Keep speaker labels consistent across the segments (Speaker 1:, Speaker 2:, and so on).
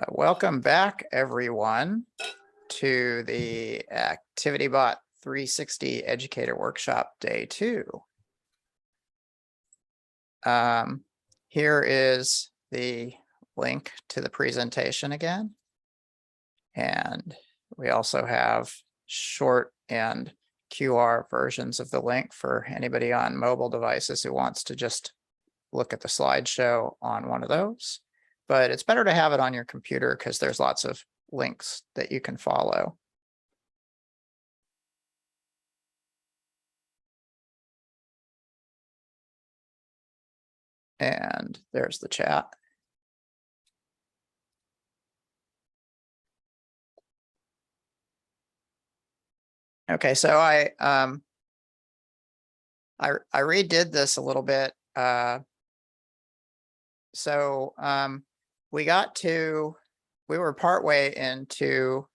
Speaker 1: Welcome back, everyone, to the ActivityBot 360 Educator Workshop Day 2. Here is the link to the presentation again. And we also have short and QR versions of the link for anybody on mobile devices who wants to just look at the slideshow on one of those. But it's better to have it on your computer because there's lots of links that you can follow. And there's the chat. Okay, so I redid this a little bit. We were partway into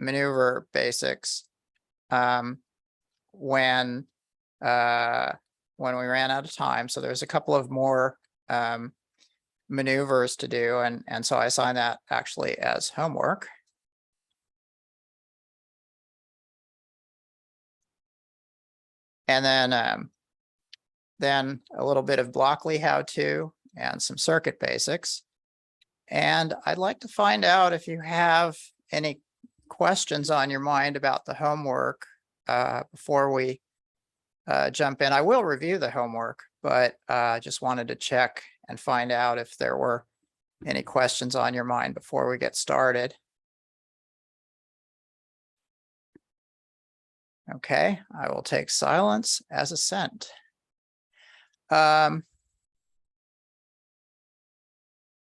Speaker 1: maneuver basics when we ran out of time. So there's a couple of more maneuvers to do, and so I assigned that actually as homework. And then a little bit of Blockly how-to and some circuit basics. And I'd like to find out if you have any questions on your mind about the homework before we jump in. I will review the homework, but just wanted to check and find out if there were any questions on your mind before we get started. Okay, I will take silence as assent.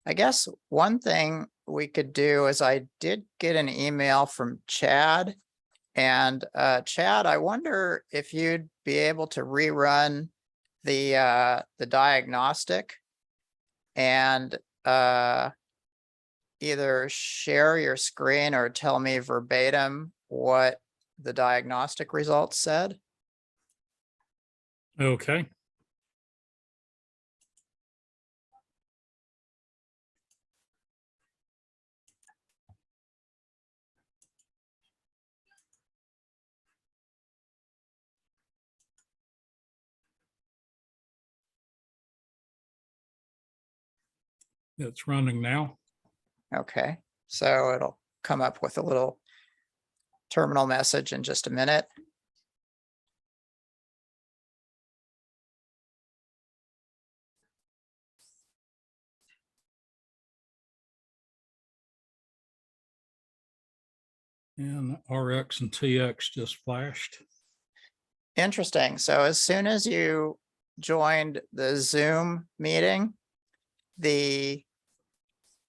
Speaker 1: I guess one thing we could do is I did get an email from Chad. And Chad, I wonder if you'd be able to rerun the diagnostic and either share your screen or tell me verbatim what the diagnostic results said.
Speaker 2: Okay. It's running now.
Speaker 1: Okay, so it'll come up with a little terminal message in just a minute.
Speaker 2: And RX and TX just flashed.
Speaker 1: Interesting. So as soon as you joined the Zoom meeting, the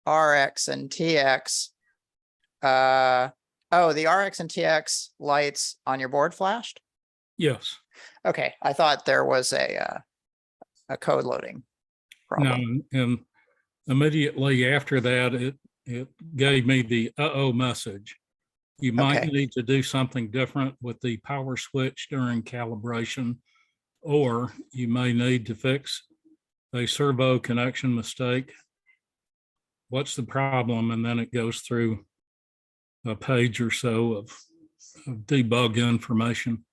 Speaker 1: RX and TX, the RX and TX lights on your board flashed?
Speaker 2: Yes.
Speaker 1: Okay, I thought there was a code loading problem.
Speaker 2: No, and immediately after that, it gave me the uh-oh message. You might need to do something different with the power switch during calibration, or you may need to fix a servo connection mistake. What's the problem? And then it goes through a page or so of debug information.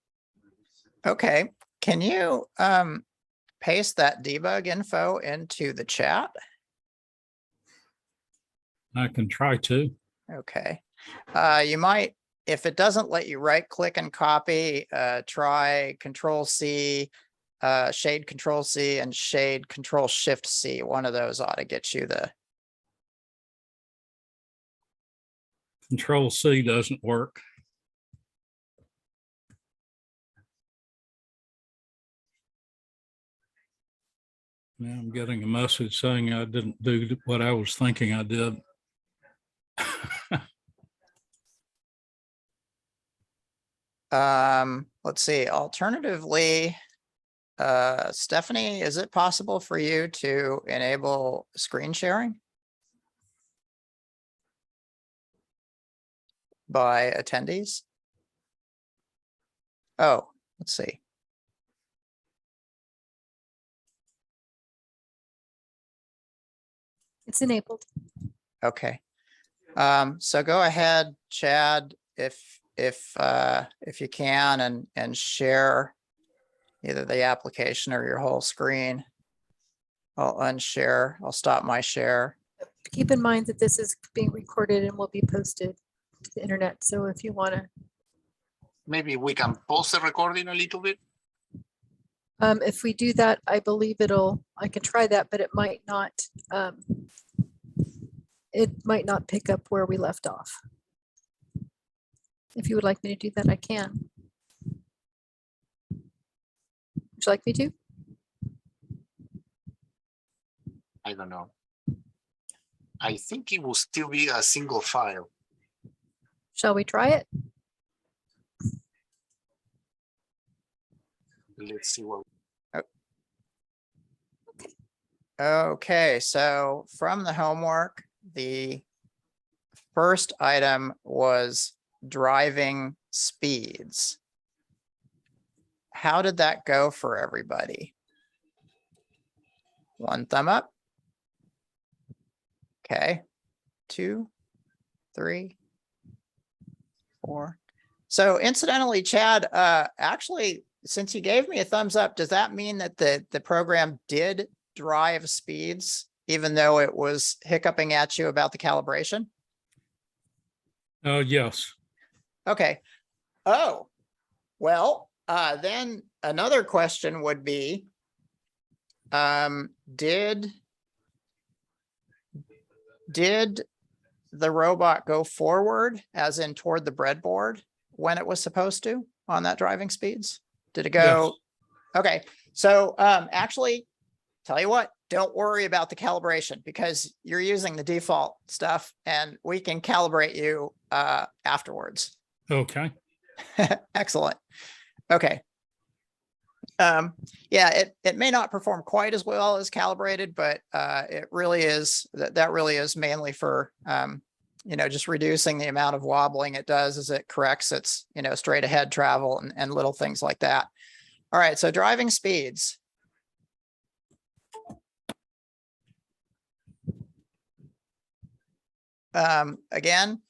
Speaker 1: Okay, can you paste that debug info into the chat?
Speaker 2: I can try to.
Speaker 1: Okay. You might, if it doesn't let you right click and copy, try Control-C, shade Control-C and shade Control-Shift-C. One of those ought to get you the.
Speaker 2: Control-C doesn't work. Now I'm getting a message saying I didn't do what I was thinking I did.
Speaker 1: Let's see. Alternatively, Stephanie, is it possible for you to enable screen sharing by attendees? Oh, let's see.
Speaker 3: It's enabled.
Speaker 1: Okay. So go ahead, Chad, if you can, and share either the application or your whole screen. I'll unshare. I'll stop my share.
Speaker 3: Keep in mind that this is being recorded and will be posted to the internet. So if you want to,
Speaker 4: Maybe we can pause the recording a little bit.
Speaker 3: if we do that, I believe I can try that, but it might not pick up where we left off. If you would like me to do that, I can. Would you like me to?
Speaker 4: I don't know. I think it will still be a single file.
Speaker 3: Shall we try it?
Speaker 4: Let's see what.
Speaker 1: Okay, so from the homework, the first item was driving speeds. How did that go for everybody? One thumb up. Okay, 2, 3, 4. So incidentally, Chad, actually, since you gave me a thumbs up, does that mean that the program did drive speeds, even though it was hiccuping at you about the calibration?
Speaker 2: Yes.
Speaker 1: Okay. Oh, well, then another question would be, did the robot go forward, as in toward the breadboard, when it was supposed to on that driving speeds? Did it go?
Speaker 2: Yes.
Speaker 1: Okay. So actually, tell you what, don't worry about the calibration because you're using the default stuff and we can calibrate you afterwards.
Speaker 2: Okay.
Speaker 1: Excellent. Okay. Yeah, it may not perform quite as well as calibrated, but it really is, that really is mainly for, just reducing the amount of wobbling it does as it corrects its, straight ahead travel and little things like that. All right, so driving speeds. Again,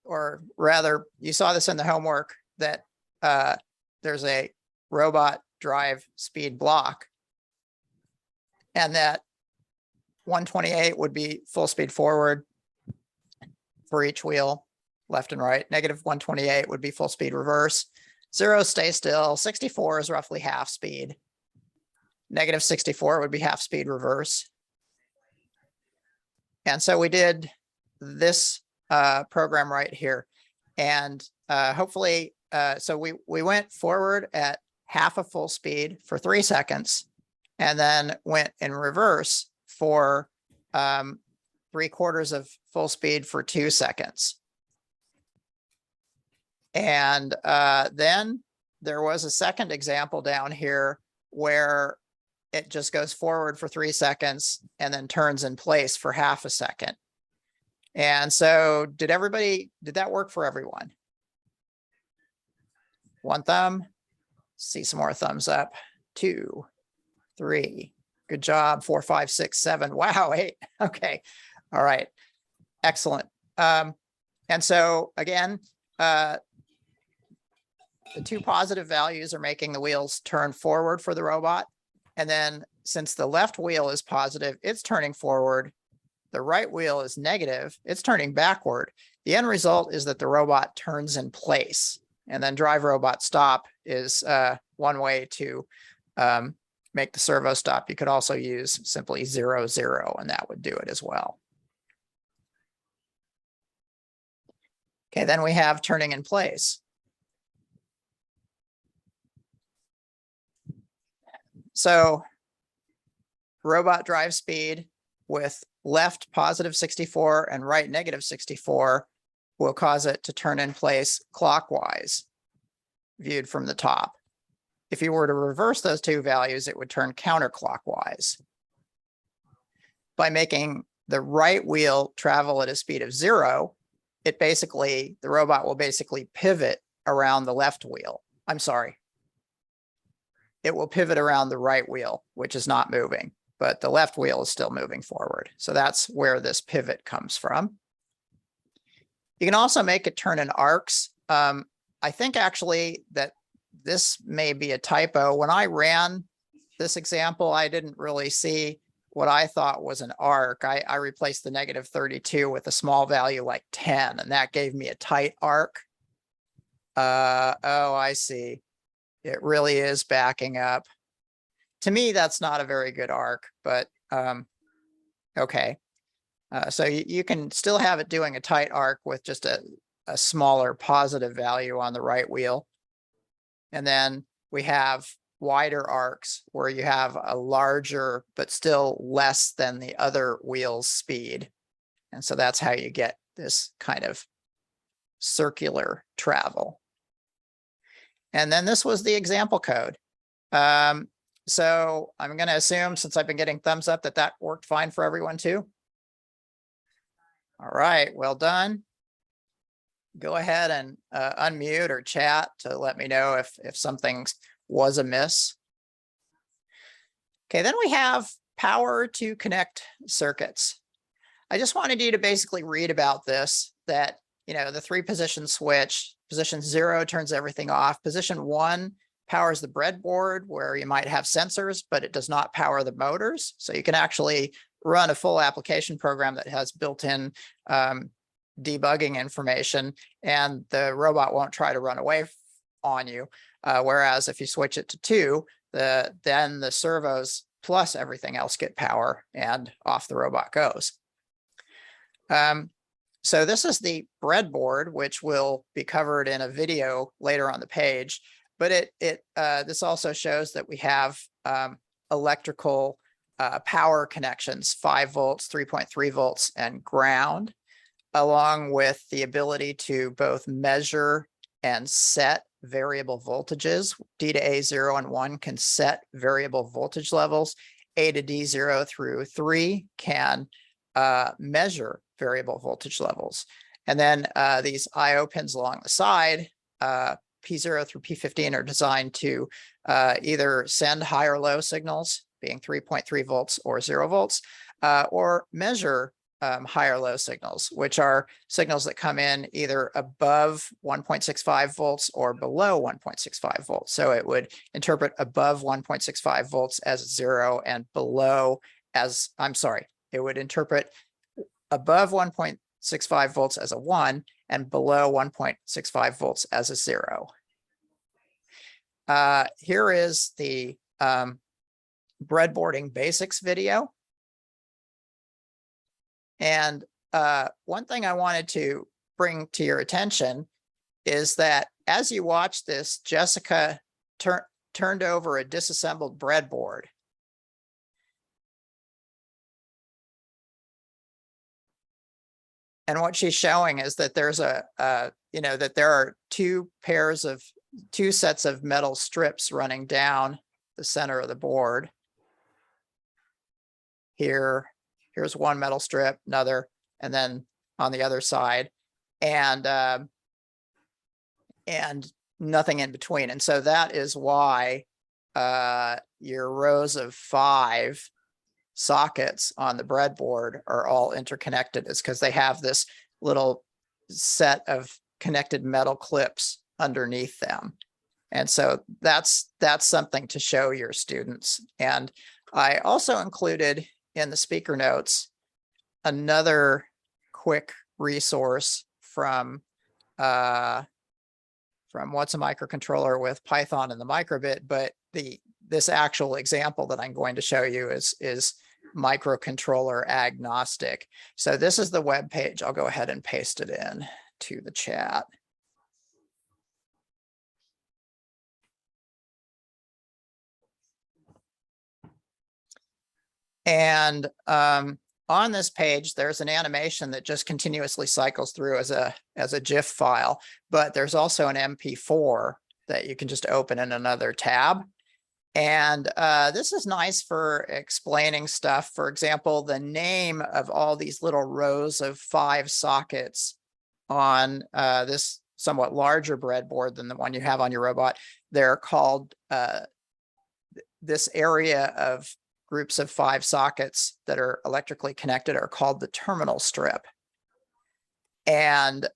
Speaker 1: or rather, you saw this in the homework that there's a robot drive speed block, and that 128 would be full speed forward for each wheel, left and right. Negative 128 would be full speed reverse. 0 stay still. 64 is roughly half speed. Negative 64 would be half speed reverse. And so we did this program right here. And hopefully, so we went forward at half a full speed for 3 seconds, and then went in reverse for 3/4 of full speed for 2 seconds. And then there was a second example down here where it just goes forward for 3 seconds and then turns in place for half a second. And so did that work for everyone? One thumb, see some more thumbs up. 2, 3, good job. 4, 5, 6, 7. Wow, 8. Okay. All right. Excellent. And so again, the 2 positive values are making the wheels turn forward for the robot. And then since the left wheel is positive, it's turning forward. The right wheel is negative, it's turning backward. The end result is that the robot turns in place. And then drive robot stop is one way to make the servo stop. You could also use simply 0, 0, and that would do it as well. Okay, then we have turning in place. So robot drive speed with left positive 64 and right negative 64 will cause it to turn in place clockwise, viewed from the top. If you were to reverse those 2 values, it would turn counterclockwise. By making the right wheel travel at a speed of 0, the robot will basically pivot around the left wheel. I'm sorry. It will pivot around the right wheel, which is not moving, but the left wheel is still moving forward. So that's where this pivot comes from. You can also make it turn in arcs. I think actually that this may be a typo. When I ran this example, I didn't really see what I thought was an arc. I replaced the -32 with a small value like 10, and that gave me a tight arc. Oh, I see. It really is backing up. To me, that's not a very good arc, but okay. So you can still have it doing a tight arc with just a smaller positive value on the right wheel. And then we have wider arcs where you have a larger, but still less than the other wheel's speed. And so that's how you get this kind of circular travel. And then this was the example code. So I'm going to assume, since I've been getting thumbs up, that that worked fine for everyone too. All right, well done. Go ahead and unmute or chat to let me know if something was amiss. Okay, then we have power to connect circuits. I just wanted you to basically read about this, that, you know, the 3-position switch, position 0 turns everything off. Position 1 powers the breadboard where you might have sensors, but it does not power the motors. So you can actually run a full application program that has built-in debugging information, and the robot won't try to run away on you. Whereas if you switch it to 2, then the servos plus everything else get power and off the robot goes. So this is the breadboard, which will be covered in a video later on the page. But this also shows that we have electrical power connections, 5 volts, 3.3 volts, and ground, along with the ability to both measure and set variable voltages. D to A 0 and 1 can set variable voltage levels. A to D 0 through 3 can measure variable voltage levels. And then these I/O pins along the side, P0 through P15, are designed to either send high or low signals, being 3.3 volts or 0 volts, or measure high or low signals, which are signals that come in either above 1.65 volts or below 1.65 volts. So it would interpret above 1.65 volts as 0 and below as, it would interpret above 1.65 volts as a 1 and below 1.65 volts as a 0. Here is the breadboarding basics video. And one thing I wanted to bring to your attention is that as you watch this, Jessica turned over a disassembled breadboard. And what she's showing is that there's that there are two sets of metal strips running down the center of the board. Here's one metal strip, another, and then on the other side, and nothing in between. And so that is why your rows of 5 sockets on the breadboard are all interconnected. Is because they have this little set of connected metal clips underneath them. And so that's something to show your students. And I also included in the speaker notes another quick resource from What's a Microcontroller with Python and the microbit, but this actual example that I'm going to show you is microcontroller agnostic. So this is the web page. I'll go ahead and paste it in to the chat. And on this page, there's an animation that just continuously cycles through as a GIF file, but there's also an MP4 that you can just open in another tab. And this is nice for explaining stuff. For example, the name of all these little rows of 5 sockets on this somewhat larger breadboard than the one you have on your robot, they're called this area of groups of 5 sockets that are electrically connected are called the terminal strip. And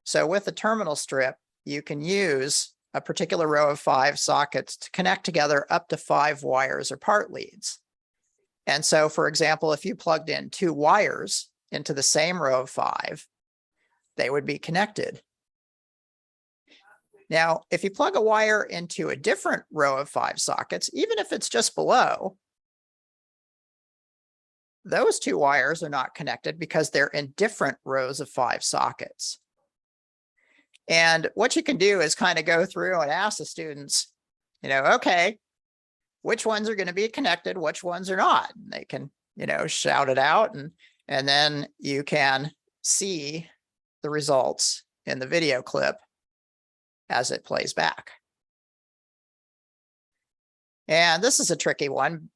Speaker 1: so with the terminal strip, you can use a particular row of 5 sockets to connect together up to 5 wires or part leads. And so, for example, if you plugged in 2 wires into the same row of 5, they would be connected. Now, if you plug a wire into a different row of 5 sockets, even if it's just below, those 2 wires are not connected because they're in different rows of 5 sockets. And what you can do is kind of go through and ask the students, okay, which ones are going to be connected, which ones are not. And they can, shout it out, and then you can see the results in the video clip as it plays back. And this is a tricky one.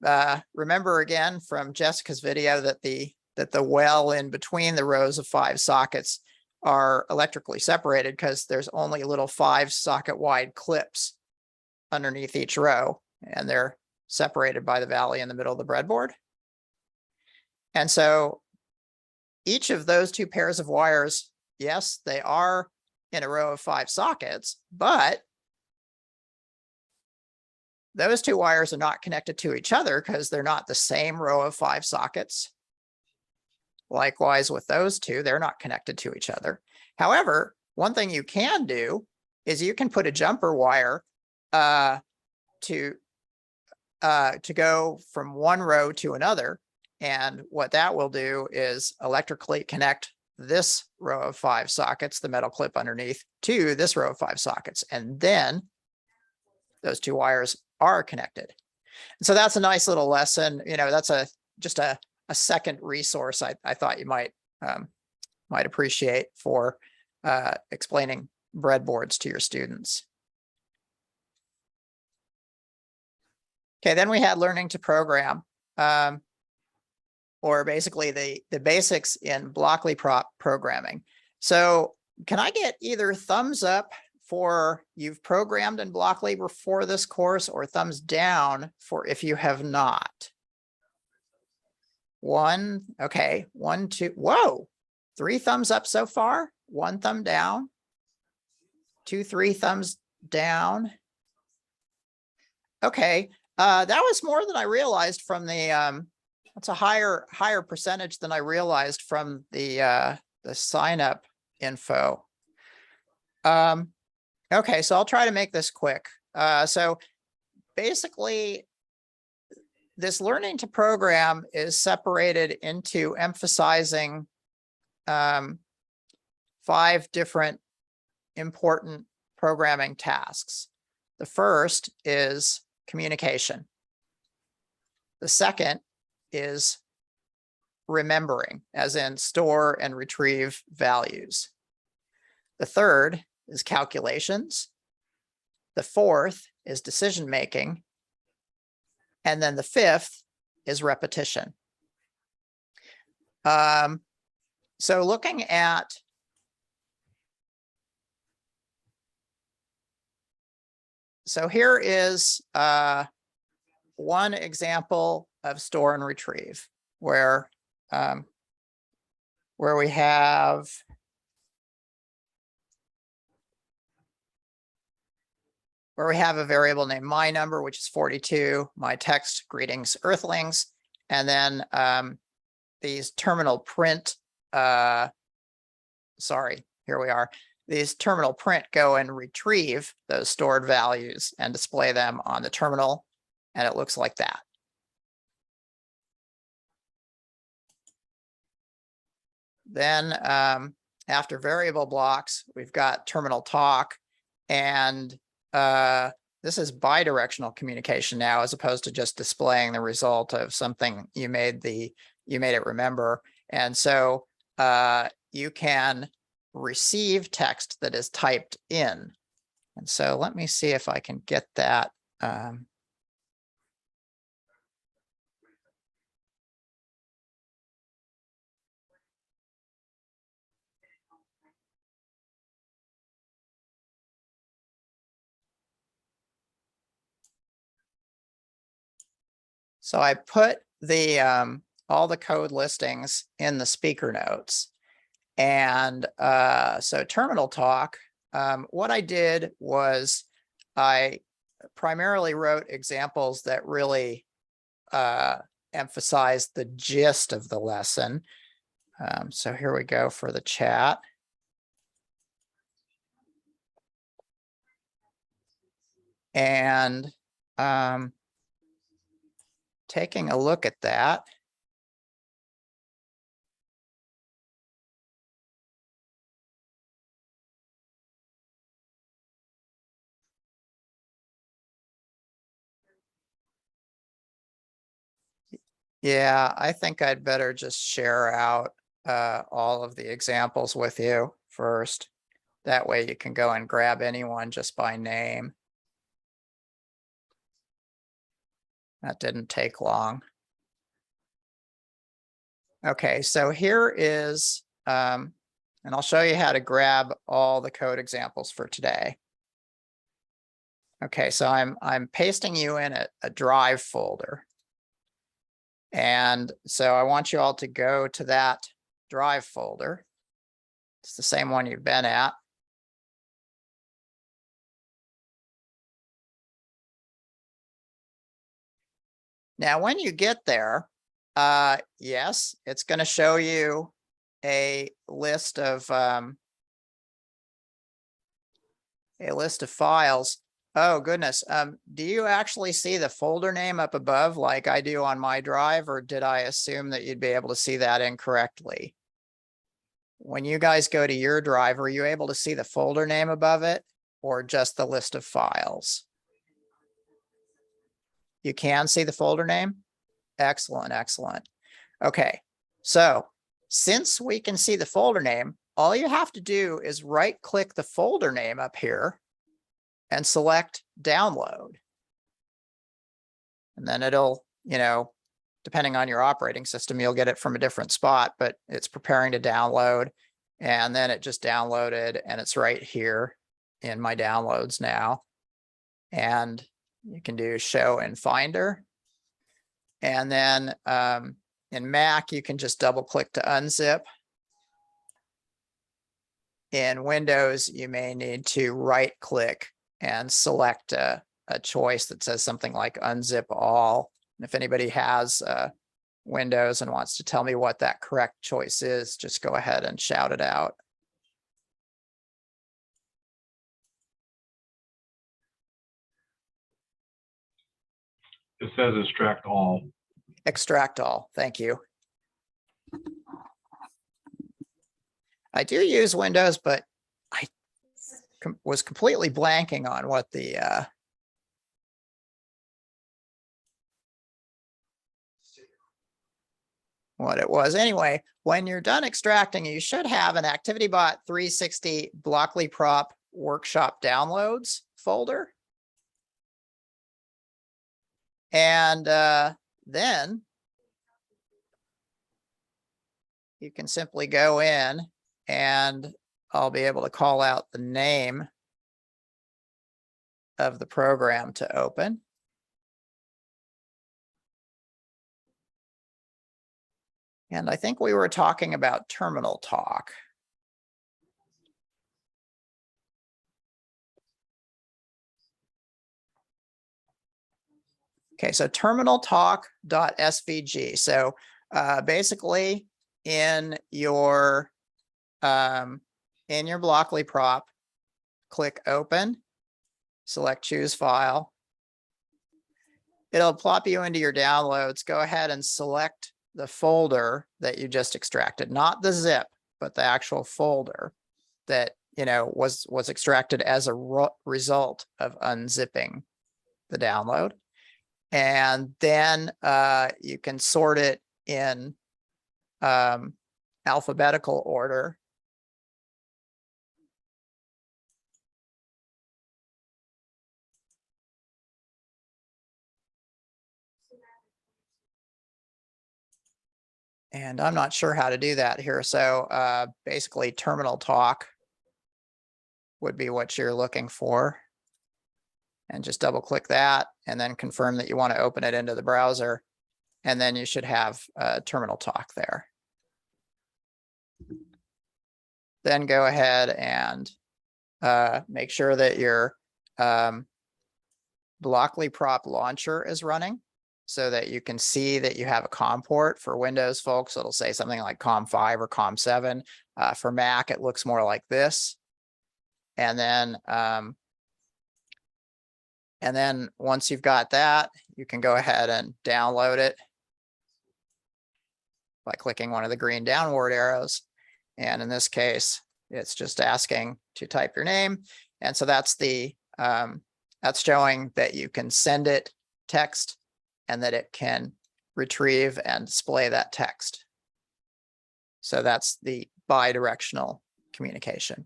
Speaker 1: Remember again from Jessica's video that the well in between the rows of 5 sockets are electrically separated because there's only little 5 socket wide clips underneath each row, and they're separated by the valley in the middle of the breadboard. And so each of those 2 pairs of wires, yes, they are in a row of 5 sockets, but those 2 wires are not connected to each other because they're not the same row of 5 sockets. Likewise with those 2, they're not connected to each other. However, one thing you can do is you can put a jumper wire to go from one row to another. And what that will do is electrically connect this row of 5 sockets, the metal clip underneath, to this row of 5 sockets. And then those 2 wires are connected. And so that's a nice little lesson. That's just a second resource I thought you might appreciate for explaining breadboards to your students. Okay, then we had learning to program, or basically the basics in Blockly programming. So can I get either thumbs up for you've programmed in Blockly before this course, or thumbs down for if you have not? 1, okay, 1, 2, whoa, 3 thumbs up so far, 1 thumb down, 2, 3 thumbs down. Okay, that was more than I realized from the, that's a higher percentage than I realized from the sign up info. Okay, so I'll try to make this quick. So basically, this learning to program is separated into emphasizing 5 different important programming tasks. The first is communication. The second is remembering, as in store and retrieve values. The third is calculations. The fourth is decision making. And then the 5th is repetition. So looking at here is one example of store and retrieve where we have a variable named my number, which is 42, my text, greetings, earthlings, and then these terminal print, here we are. These terminal print go and retrieve those stored values and display them on the terminal, and it looks like that. Then after variable blocks, we've got terminal talk, and this is bidirectional communication now, as opposed to just displaying the result of something you made it remember. And so you can receive text that is typed in. And so let me see if I can get that. So I put the all the code listings in the speaker notes. And so terminal talk, what I did was I primarily wrote examples that really emphasized the gist of the lesson. So here we go for the chat. And taking a look at that. Yeah, I think I'd better just share out all of the examples with you first. That way you can go and grab anyone just by name. That didn't take long. Okay, so here is, and I'll show you how to grab all the code examples for today. Okay, so I'm pasting you in a drive folder. And so I want you all to go to that drive folder. It's the same one you've been at. Now, when you get there, yes, it's going to show you a list of files. Oh, goodness. Do you actually see the folder name up above like I do on my drive, or did I assume that you'd be able to see that incorrectly? When you guys go to your drive, are you able to see the folder name above it or just the list of files? You can see the folder name? Excellent, excellent. Okay, so since we can see the folder name, all you have to do is right-click the folder name up here and select download. And then it'll, depending on your operating system, you'll get it from a different spot, but it's preparing to download. And then it just downloaded and it's right here in my downloads now. And you can do show in Finder. And then in Mac, you can just double click to unzip. In Windows, you may need to right click and select a choice that says something like unzip all. And if anybody has Windows and wants to tell me what that correct choice is, just go ahead and shout it out.
Speaker 5: It says extract all.
Speaker 1: Extract all, thank you. I do use Windows, but I was completely blanking on what the what it was. Anyway, when you're done extracting, you should have an ActivityBot 360 Blockly Prop Workshop Downloads folder. And then you can simply go in and I'll be able to call out the name of the program to open. And I think we were talking about terminal talk. Okay, so terminal talk.svg. So basically in your Blockly prop, click open, select choose file. It'll plop you into your downloads. Go ahead and select the folder that you just extracted, not the zip, but the actual folder that was extracted as a result of unzipping the download. And then you can sort it in alphabetical order. And I'm not sure how to do that here. So basically terminal talk would be what you're looking for. And just double click that and then confirm that you want to open it into the browser. and then you should have terminal talk there. Then go ahead and make sure that your Blockly prop launcher is running so that you can see that you have a COM port. For Windows folks, it'll say something like COM5 or COM7. For Mac, it looks more like this. And then once you've got that, you can go ahead and download it by clicking one of the green downward arrows. And in this case, it's just asking to type your name. And so that's the that's showing that you can send it text and that it can retrieve and display that text. So that's the bidirectional communication.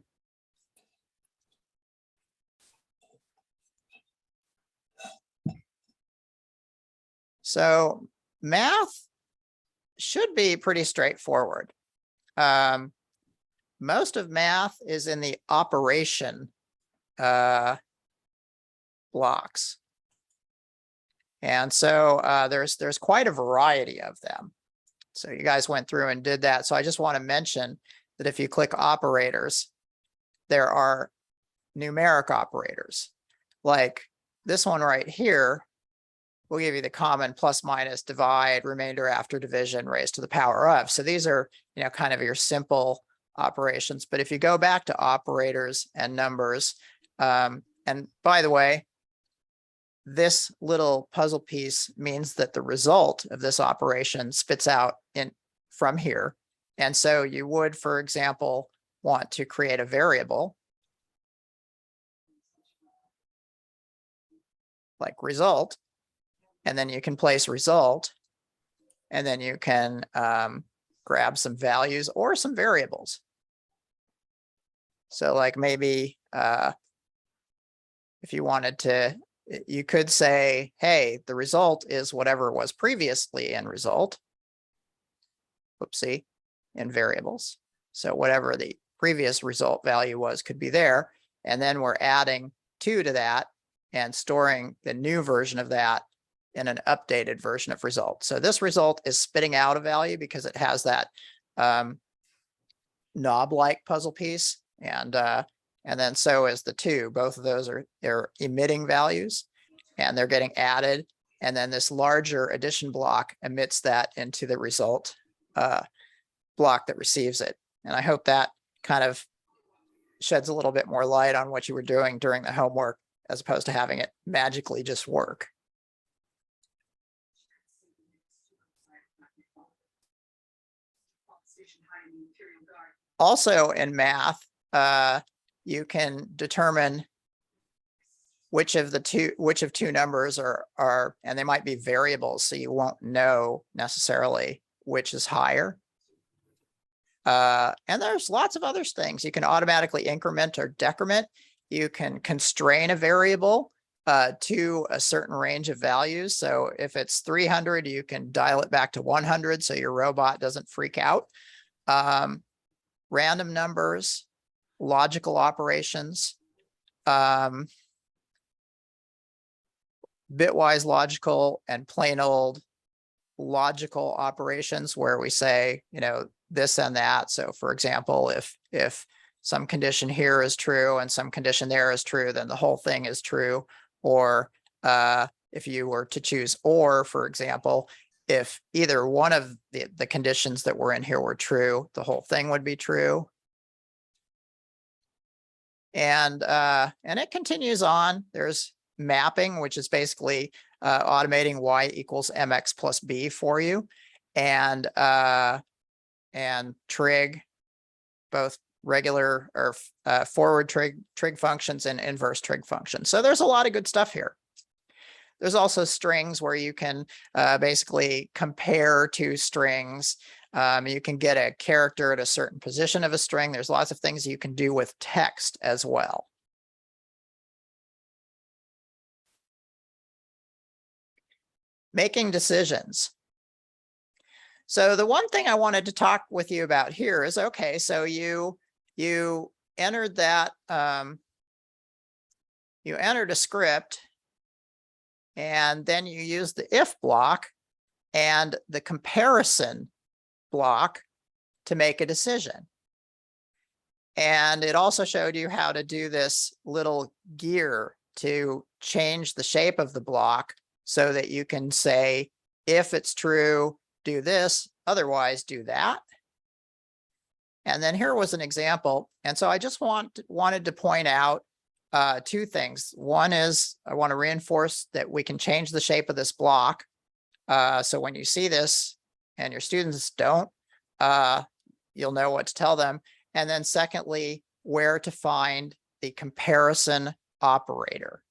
Speaker 1: So math should be pretty straightforward. Most of math is in the operation blocks. And so there's quite a variety of them. So you guys went through and did that. So I just want to mention that if you click operators, there are numeric operators. Like this one right here will give you the common plus, minus, divide, remainder after division raised to the power of. So these are, kind of your simple operations. But if you go back to operators and numbers, and by the way, this little puzzle piece means that the result of this operation spits out from here. And so you would, for example, want to create a variable like result, and then you can place result, and then you can grab some values or some variables. So like maybe if you wanted to, you could say, hey, the result is whatever was previously in result. Oopsie, in variables. So whatever the previous result value was could be there. And then we're adding 2 to that and storing the new version of that in an updated version of result. So this result is spitting out a value because it has that knob-like puzzle piece. And then so is the 2. Both of those are emitting values and they're getting added. And then this larger addition block emits that into the result block that receives it. And I hope that kind of sheds a little bit more light on what you were doing during the homework, as opposed to having it magically just work. Also in math, you can determine which of two numbers are, and they might be variables, so you won't know necessarily which is higher. And there's lots of other things. You can automatically increment or decrement. You can constrain a variable to a certain range of values. So if it's 300, you can dial it back to 100 so your robot doesn't freak out. Random numbers, logical operations, bitwise logical, and plain old logical operations where we say, this and that. So for example, if some condition here is true and some condition there is true, then the whole thing is true. Or if you were to choose or, for example, if either one of the conditions that were in here were true, the whole thing would be true. And it continues on. There's mapping, which is basically automating y equals mx plus b for you, and trig, both regular or forward trig functions and inverse trig functions. So there's a lot of good stuff here. There's also strings where you can basically compare two strings. You can get a character at a certain position of a string. There's lots of things you can do with text as well. Making decisions. So the one thing I wanted to talk with you about here is, okay, so you entered that, you entered a script, and then you use the if block, and the comparison block to make a decision. And it also showed you how to do this little gear to change the shape of the block so that you can say, if it's true, do this, otherwise do that. And then here was an example. And so I just wanted to point out two things. One is I want to reinforce that we can change the shape of this block. So when you see this and your students don't, you'll know what to tell them. And then secondly, where to find the comparison operator.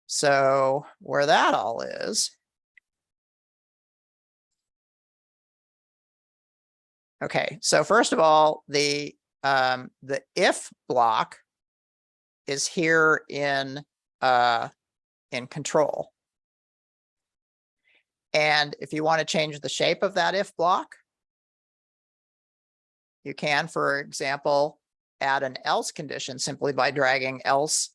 Speaker 1: So where that all is. Okay, so first of all, the if block is here in control. And if you want to change the shape of that if block, you can, for example, add an else condition simply by dragging else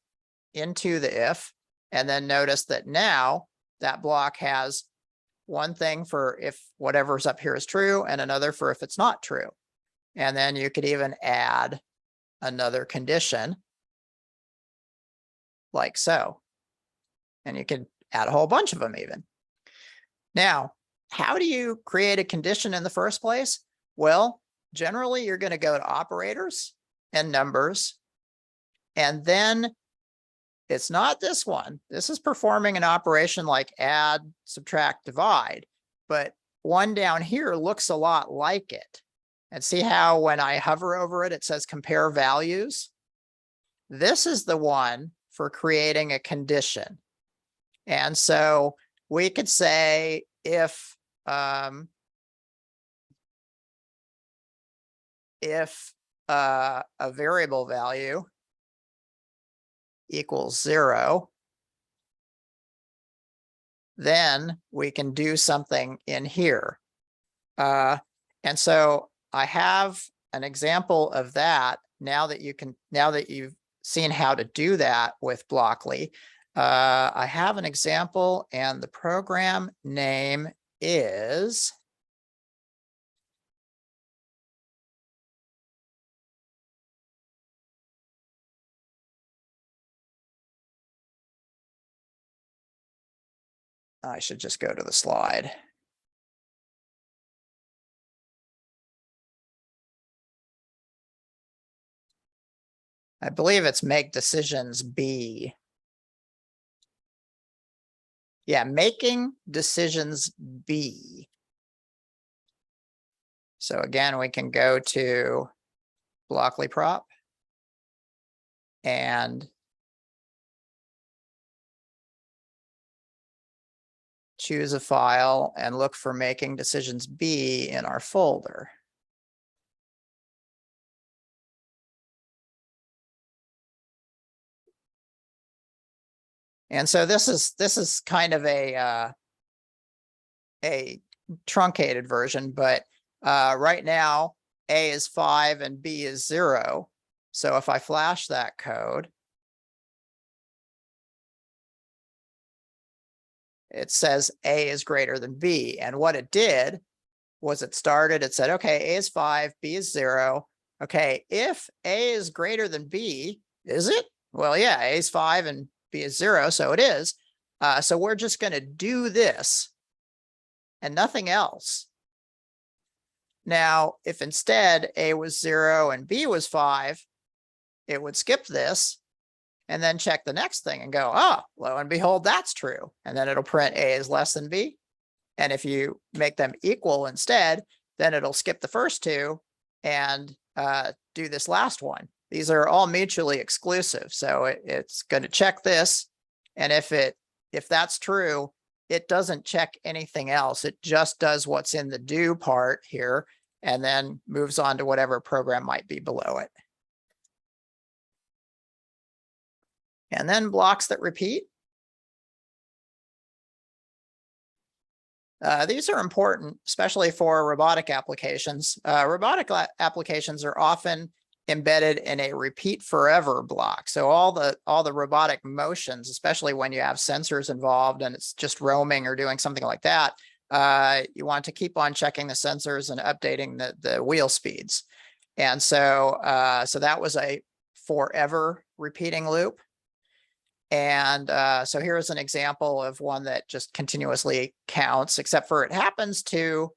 Speaker 1: into the if, and then notice that now that block has one thing for if whatever's up here is true and another for if it's not true. And then you could even add another condition like so. And you can add a whole bunch of them even. Now, how do you create a condition in the first place? Well, generally you're going to go to operators and numbers, and then it's not this one. This is performing an operation like add, subtract, divide, but one down here looks a lot like it. And see how when I hover over it, it says compare values. This is the one for creating a condition. And so we could say if a variable value equals 0, then we can do something in here. And so I have an example of that now that you've seen how to do that with Blockly. I have an example, and the program name is I should just go to the slide. I believe it's make decisions B. Yeah, making decisions B. So again, we can go to Blockly prop and choose a file and look for making decisions B in our folder. And so this is kind of a truncated version, but right now A is 5 and B is 0. So if I flash that code, it says A is greater than B. And what it did was it said, okay, A is 5, B is 0. Okay, if A is greater than B, is it? Well, yeah, A is 5 and B is 0, so it is. So we're just going to do this and nothing else. Now, if instead A was 0 and B was 5, it would skip this and then check the next thing and go, oh, lo and behold, that's true. And then it'll print A is less than B. And if you make them equal instead, then it'll skip the first two and do this last one. These are all mutually exclusive. So it's going to check this. And if that's true, it doesn't check anything else. It just does what's in the do part here and then moves on to whatever program might be below it. And then blocks that repeat. These are important, especially for robotic applications. Robotic applications are often embedded in a repeat forever block. So all the robotic motions, especially when you have sensors involved and it's just roaming or doing something like that, you want to keep on checking the sensors and updating the wheel speeds. And so so that was a forever repeating loop. And so here's an example of one that just continuously counts, except for it happens to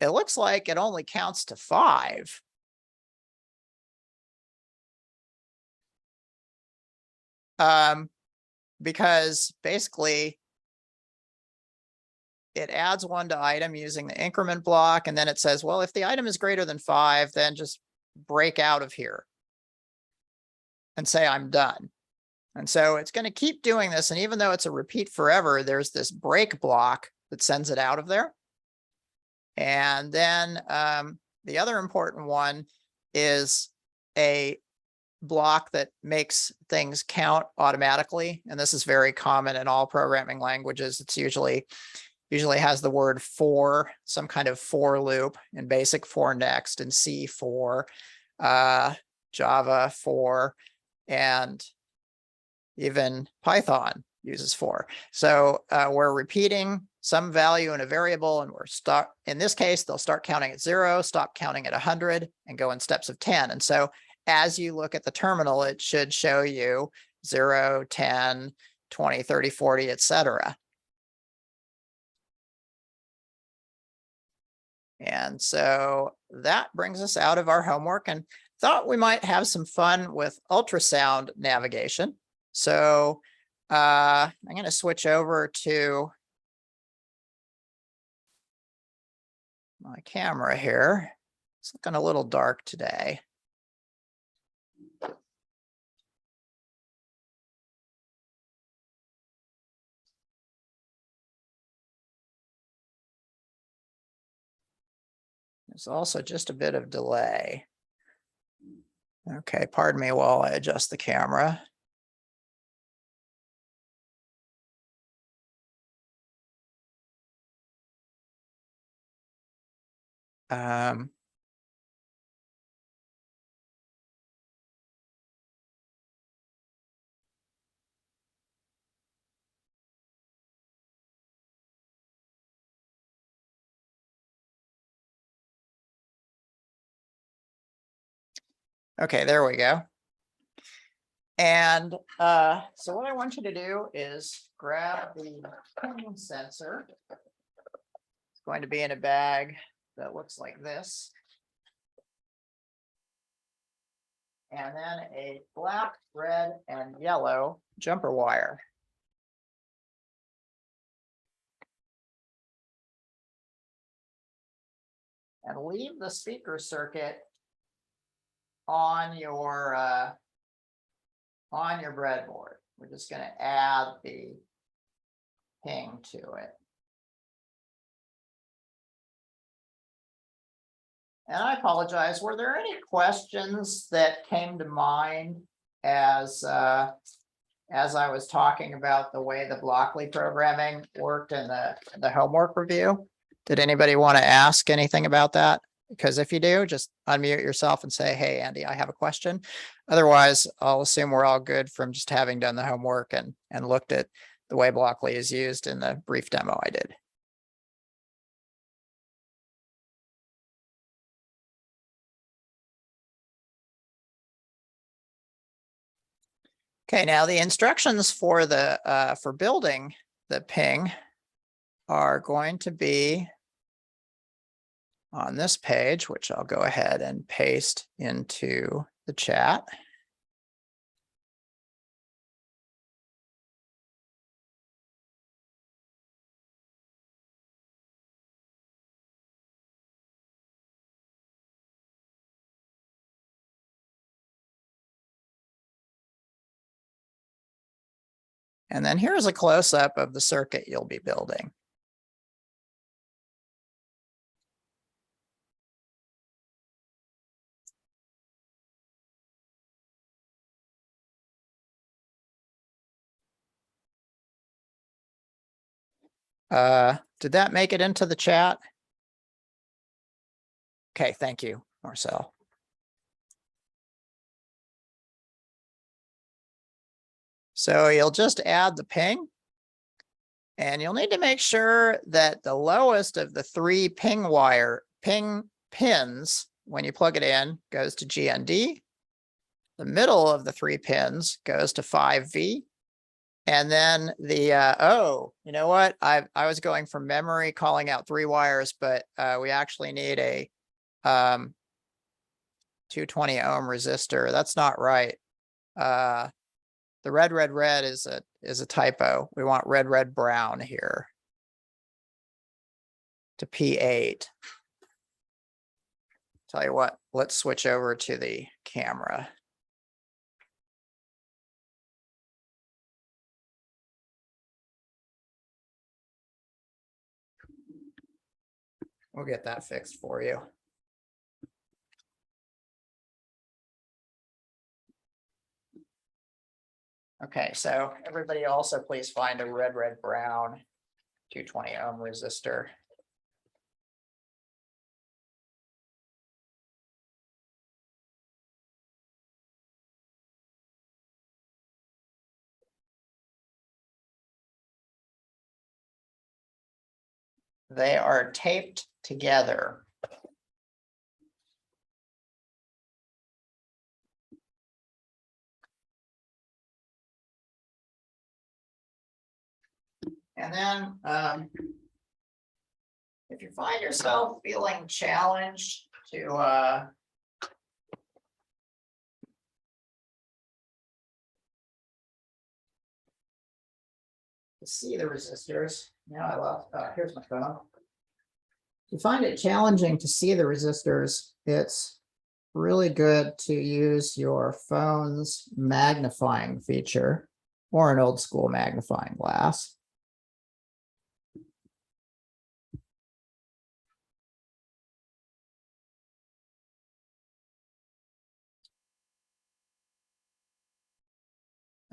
Speaker 1: it looks like it only counts to 5. Because basically it adds 1 to item using the increment block. And then it says, well, if the item is greater than 5, then just break out of here and say, I'm done. And so it's going to keep doing this. And even though it's a repeat forever, there's this break block that sends it out of there. And then the other important one is a block that makes things count automatically. And this is very common in all programming languages. It's usually has the word for, some kind of for loop, in BASIC for next, and C for, Java for, and even Python uses for. So we're repeating some value in a variable, and in this case, they'll start counting at 0, stop counting at 100, and go in steps of 10. And so as you look at the terminal, it should show you 0, 10, 20, 30, 40, etc. And so that brings us out of our homework, and thought we might have some fun with ultrasound navigation. So I'm going to switch over to my camera here. It's looking a little dark today. There's also just a bit of delay. Okay, pardon me while I adjust the camera. Okay, there we go. And so what I want you to do is grab the ping sensor. It's going to be in a bag that looks like this. And then a black, red, and yellow jumper wire. And leave the speaker circuit on your breadboard. We're just going to add the ping to it. And I apologize, were there any questions that came to mind as I was talking about the way the Blockly programming worked in the homework review? Did anybody want to ask anything about that? Because if you do, just unmute yourself and say, hey, Andy, I have a question. Otherwise, I'll assume we're all good from just having done the homework and looked at the way Blockly is used in the brief demo I did. Okay, now the instructions for the for building the ping are going to be on this page, which I'll go ahead and paste into the chat. And then here's a close-up of the circuit you'll be building. Did that make it into the chat? Okay, thank you, Marcel. So you'll just add the ping. And you'll need to make sure that the lowest of the 3 ping pins, when you plug it in, goes to GND. The middle of the 3 pins goes to 5V. And then the, oh, you know what? I was going from memory calling out 3 wires, but we actually need a 220 ohm resistor. That's not right. The red is a typo. We want red brown here to P8. Tell you what, let's switch over to the camera. We'll get that fixed for you. Okay, so everybody also please find a red brown 220 ohm resistor. They are taped together. And then if you find yourself feeling challenged to see the resistors, now I lost, here's my phone. If you find it challenging to see the resistors, it's really good to use your phone's magnifying feature or an old school magnifying glass.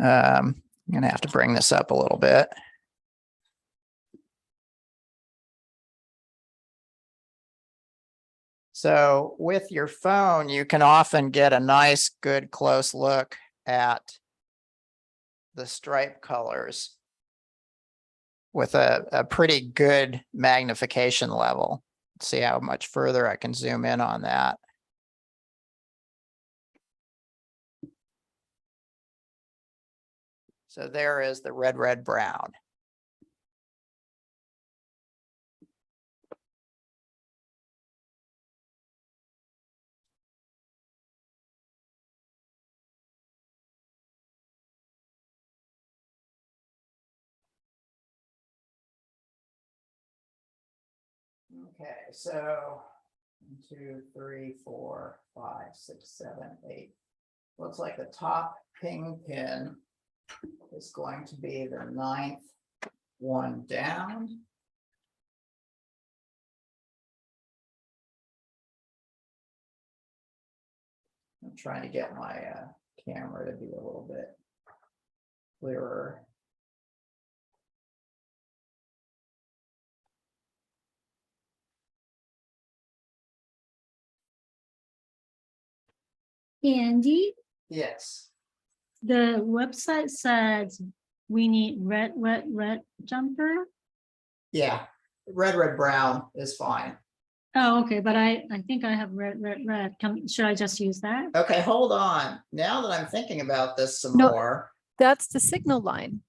Speaker 1: I'm gonna have to bring this up a little bit. So with your phone, you can often get a nice, good, close look at the stripe colors with a pretty good magnification level. Let's see how much further I can zoom in on that. So there is the red brown. Okay, so 1, 2, 3, 4, 5, 6, 7, 8. Looks like the top ping pin is going to be the 9th one down. I'm trying to get my camera to be a little bit clearer.
Speaker 6: Andy,
Speaker 1: Yes.
Speaker 6: the website says we need red jumper.
Speaker 1: Yeah, red brown is fine.
Speaker 6: Oh, okay, but I think I have red. Should I just use that?
Speaker 1: Okay, hold on. Now that I'm thinking about this some
Speaker 3: No.
Speaker 1: more.
Speaker 3: That's the signal line.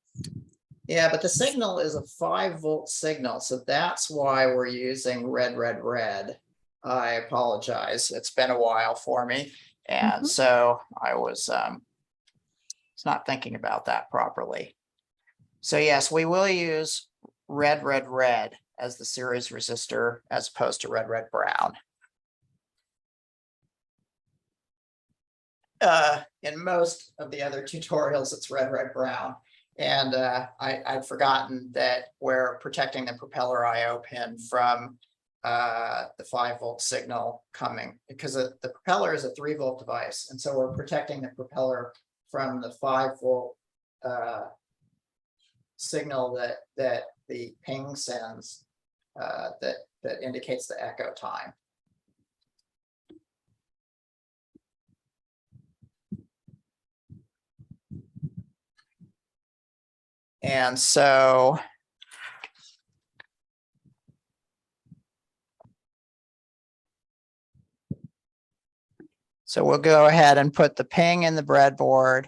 Speaker 1: Yeah, but the signal is a 5-volt signal, so that's why we're using red. I apologize. It's been a while for me. And so I was not thinking about that properly. So yes, we will use red as the series resistor as opposed to red brown. In most of the other tutorials, it's red brown. And I'd forgotten that we're protecting the propeller IO pin from the 5-volt signal coming, because the propeller is a 3-volt device. And so we're protecting the propeller from the 5-volt signal that the ping sends that indicates the echo time. And so we'll go ahead and put the ping in the breadboard.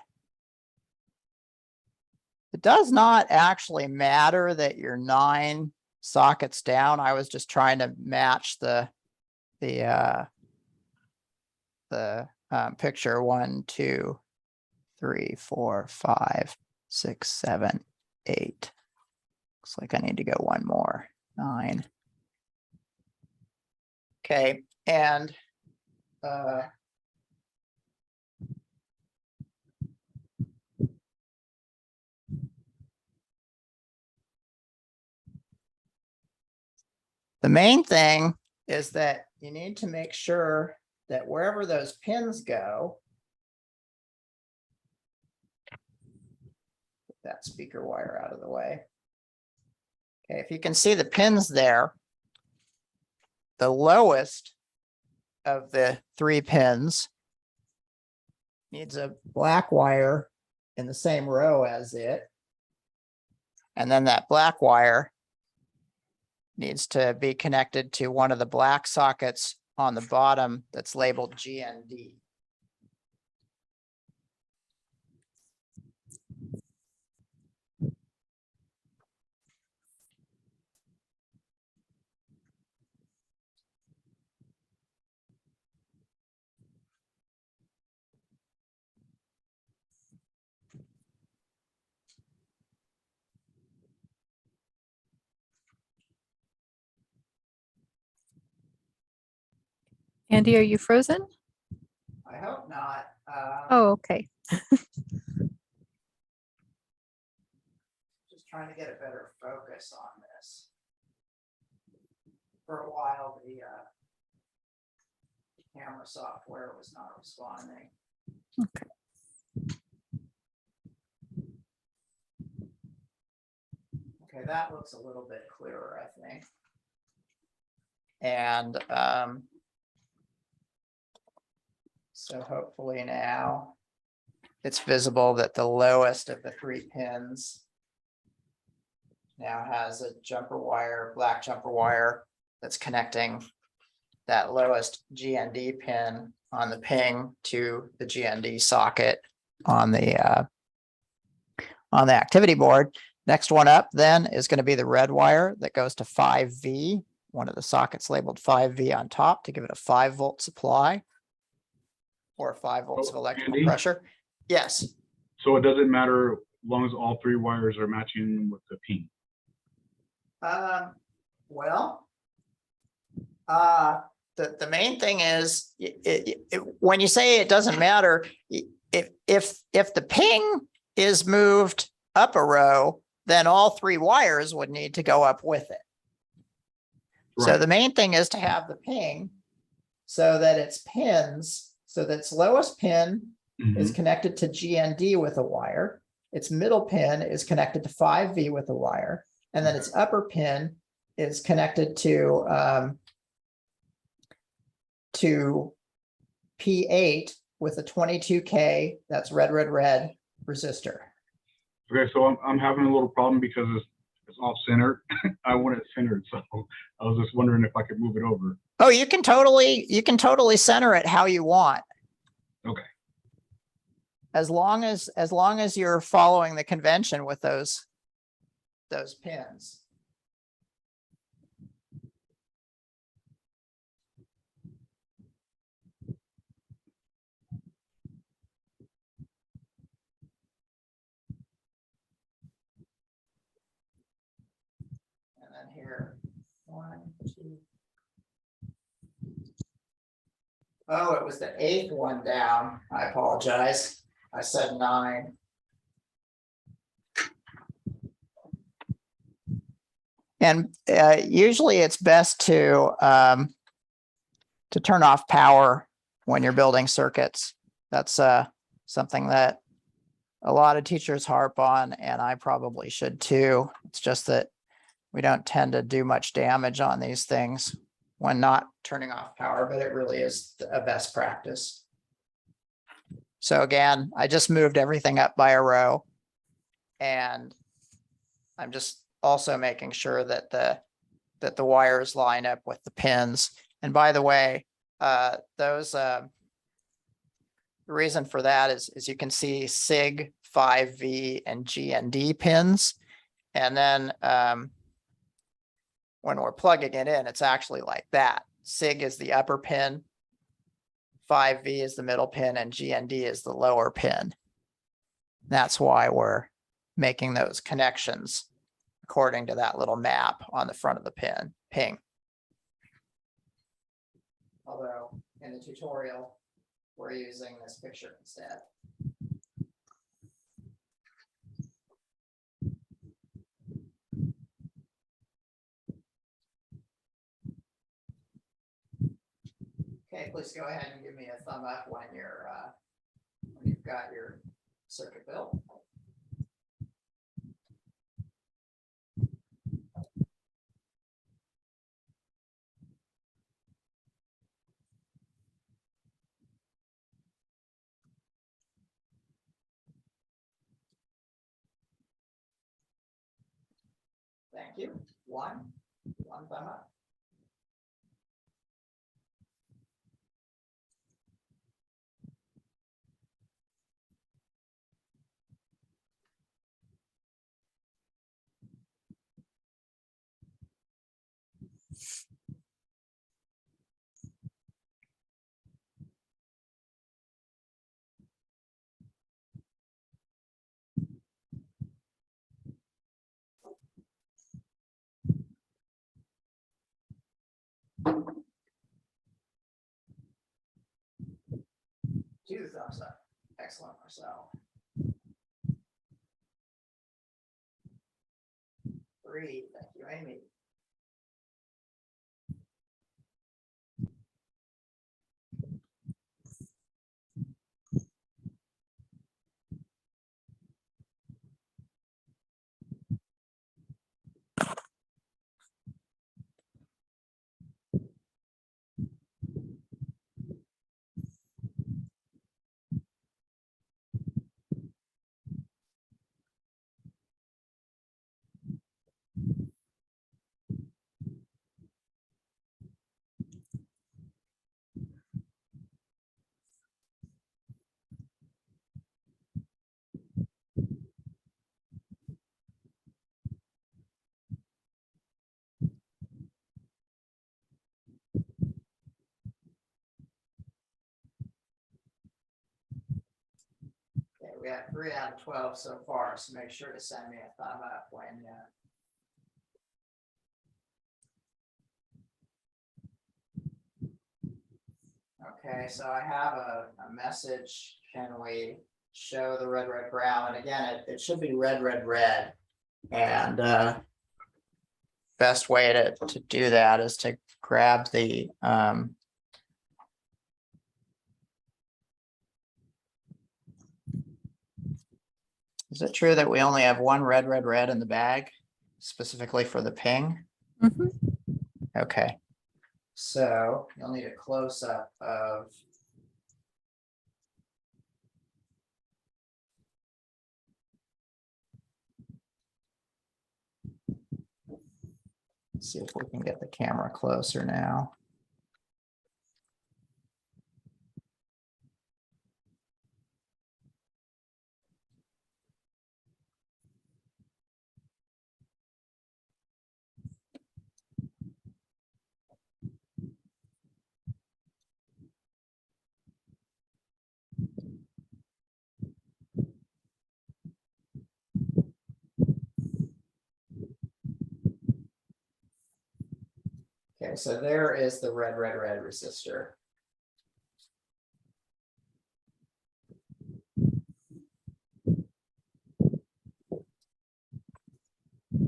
Speaker 1: It does not actually matter that you're 9 sockets down. I was just trying to match the picture 1, 2, 3, 4, 5, 6, 7, 8. Looks like I need to go one more. 9. Okay, and the main thing is that you need to make sure that wherever those pins go, put that speaker wire out of the way. Okay, if you can see the pins there, the lowest of the 3 pins needs a black wire in the same row as it. And then that black wire needs to be connected to one of the black sockets on the bottom that's labeled GND.
Speaker 3: Andy, are you frozen?
Speaker 1: I hope not.
Speaker 3: Oh, okay.
Speaker 1: Just trying to get a better focus on this. For a while, the camera software was not responding.
Speaker 3: Okay.
Speaker 1: Okay, that looks a little bit clearer, I think. And so hopefully now it's visible that the lowest of the 3 pins now has a jumper wire, black jumper wire that's connecting that lowest GND pin on the ping to the GND socket on the activity board. Next one up then is going to be the red wire that goes to 5V, one of the sockets labeled 5V on top to give it a 5-volt supply or 5 volts of electrical
Speaker 5: Andy?
Speaker 1: pressure. Yes.
Speaker 5: So it doesn't matter as long as all 3 wires are matching with the pin.
Speaker 1: Well, the main thing is when you say it doesn't matter, if the ping is moved up a row, then all 3 wires would need to go up with it. So
Speaker 5: Right.
Speaker 1: the main thing is to have the ping so that its pins, so that its lowest pin is
Speaker 5: Mhm.
Speaker 1: connected to GND with a wire. Its middle pin is connected to 5V with a wire. And then its upper pin is connected to P8 with a 22K, that's red resistor.
Speaker 5: Okay, so I'm having a little problem because it's off center. I want it centered, so I was just wondering if I could move it over.
Speaker 1: Oh, you can totally center it how you want.
Speaker 5: Okay.
Speaker 1: As long as you're following the convention with those pins. And then here, 1, 2. Oh, it was the 8th one down. I apologize. I said 9. And usually it's best to turn off power when you're building circuits. That's something that a lot of teachers harp on, and I probably should too. It's just that we don't tend to do much damage on these things when not turning off power, but it really is a best practice. So again, I just moved everything up by a row, and I'm just also making sure that the wires line up with the pins. And by the way, the reason for that is you can see SIG, 5V, and GND pins. And then when we're plugging it in, it's actually like that. SIG is the upper pin, 5V is the middle pin, and GND is the lower pin. That's why we're making those connections according to that little map on the front of the ping. Although in the tutorial, we're using this picture instead. Okay, please go ahead and give me a thumb up when you've got your circuit built. Thank you. One thumb up. Two thumbs up. Excellent, Marcel. 3, thank you, Amy. Okay, we have 3 out of 12 so far, so make sure to send me a thumb up when Okay, so I have a message. Can we show the red, red, brown? And again, it should be red, red, red. And best way to do that is to grab the is it true that we only have one red, red, red in the bag specifically for the ping?
Speaker 3: Mhm.
Speaker 1: Okay. So you'll need a close up of see if we can get the camera closer now. Okay, so there is the red, red, red resistor.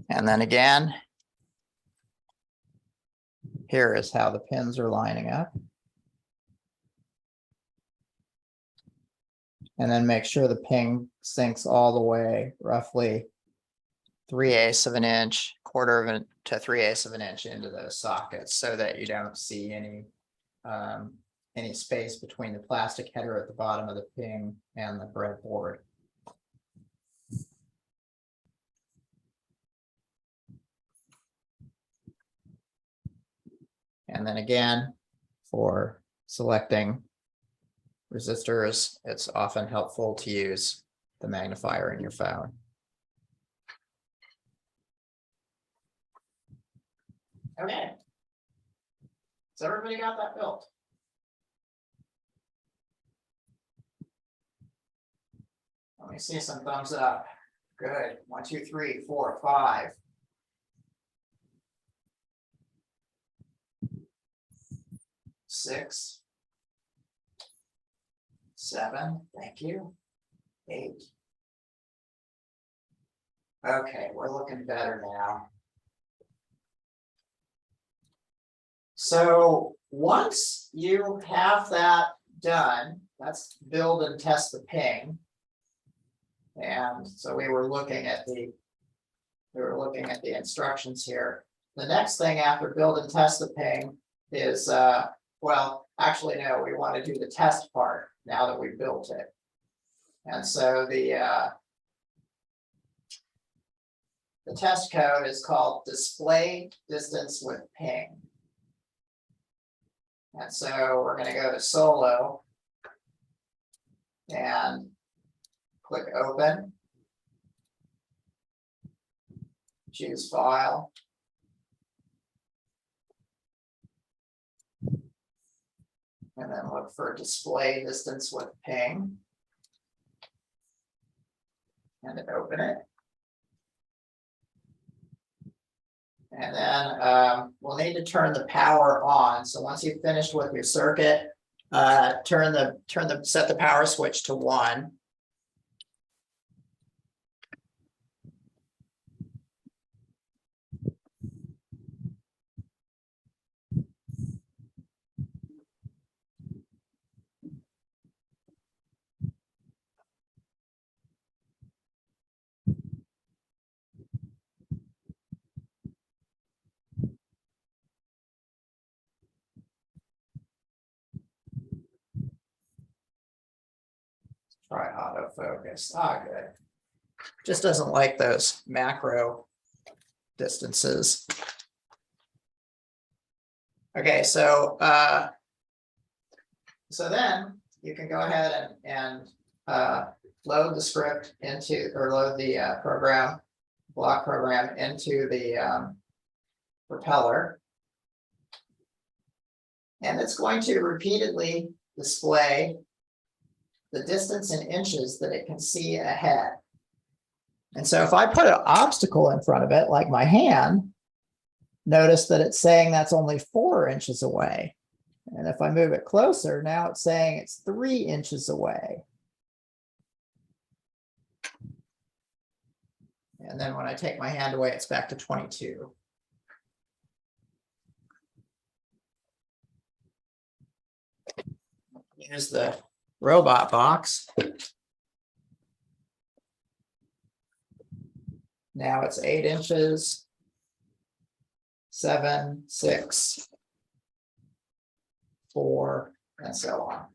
Speaker 1: And then again, here is how the pins are lining up. And then make sure the ping sinks all the way, roughly 3/8 of an inch, quarter of an to 3/8 of an inch into those sockets, so that you don't see any space between the plastic header at the bottom of the ping and the breadboard. And then again, for selecting resistors, it's often helpful to use the magnifier in your phone. Okay. So everybody got that built? Let me see some thumbs up. Good. 1, 2, 3, 4, 5. 6, 7. Thank you. 8. Okay, we're looking better now. So once you have that done, let's build and test the ping. And so we were looking at the instructions here. The next thing after build and test the ping is well, actually no, we want to do the test part now that we've built it. And so the test code is called display distance with ping. And so we're going to go to solo and click open, choose file. And then look for display distance with ping. And then open it. And then we'll need to turn the power on. So once you've finished with your circuit, set the power switch to 1. Try autofocus. Ah, good. Just doesn't like those macro distances. Okay, so then you can go ahead and load the script into, or load the block program into the propeller. And it's going to repeatedly display the distance in inches that it can see ahead. And so if I put an obstacle in front of it, like my hand, notice that it's saying that's only 4 inches away. And if I move it closer, now it's saying it's 3 inches away. And then when I take my hand away, it's back to 22. Here's the robot box. Now it's 8 inches, 7, 6, 4, and so on.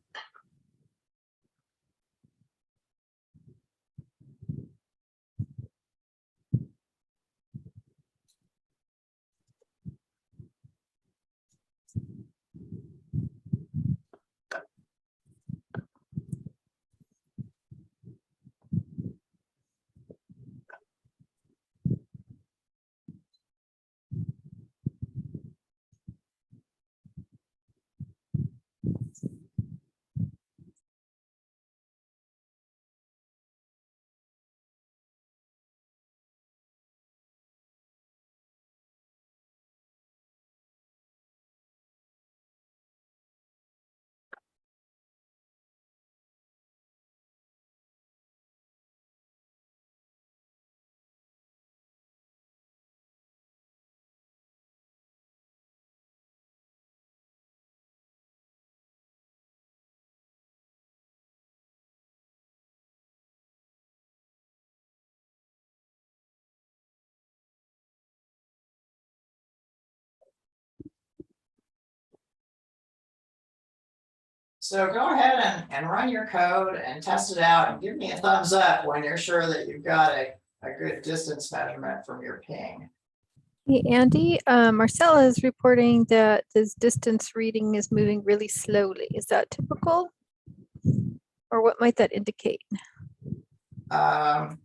Speaker 1: So go ahead and run your code and test it out and give me a thumbs up when you're sure that you've got a good distance measurement from your ping.
Speaker 3: Hey, Andy, Marcella is reporting that this distance reading is moving really slowly. Is that typical? Or what might that indicate?
Speaker 1: Oh.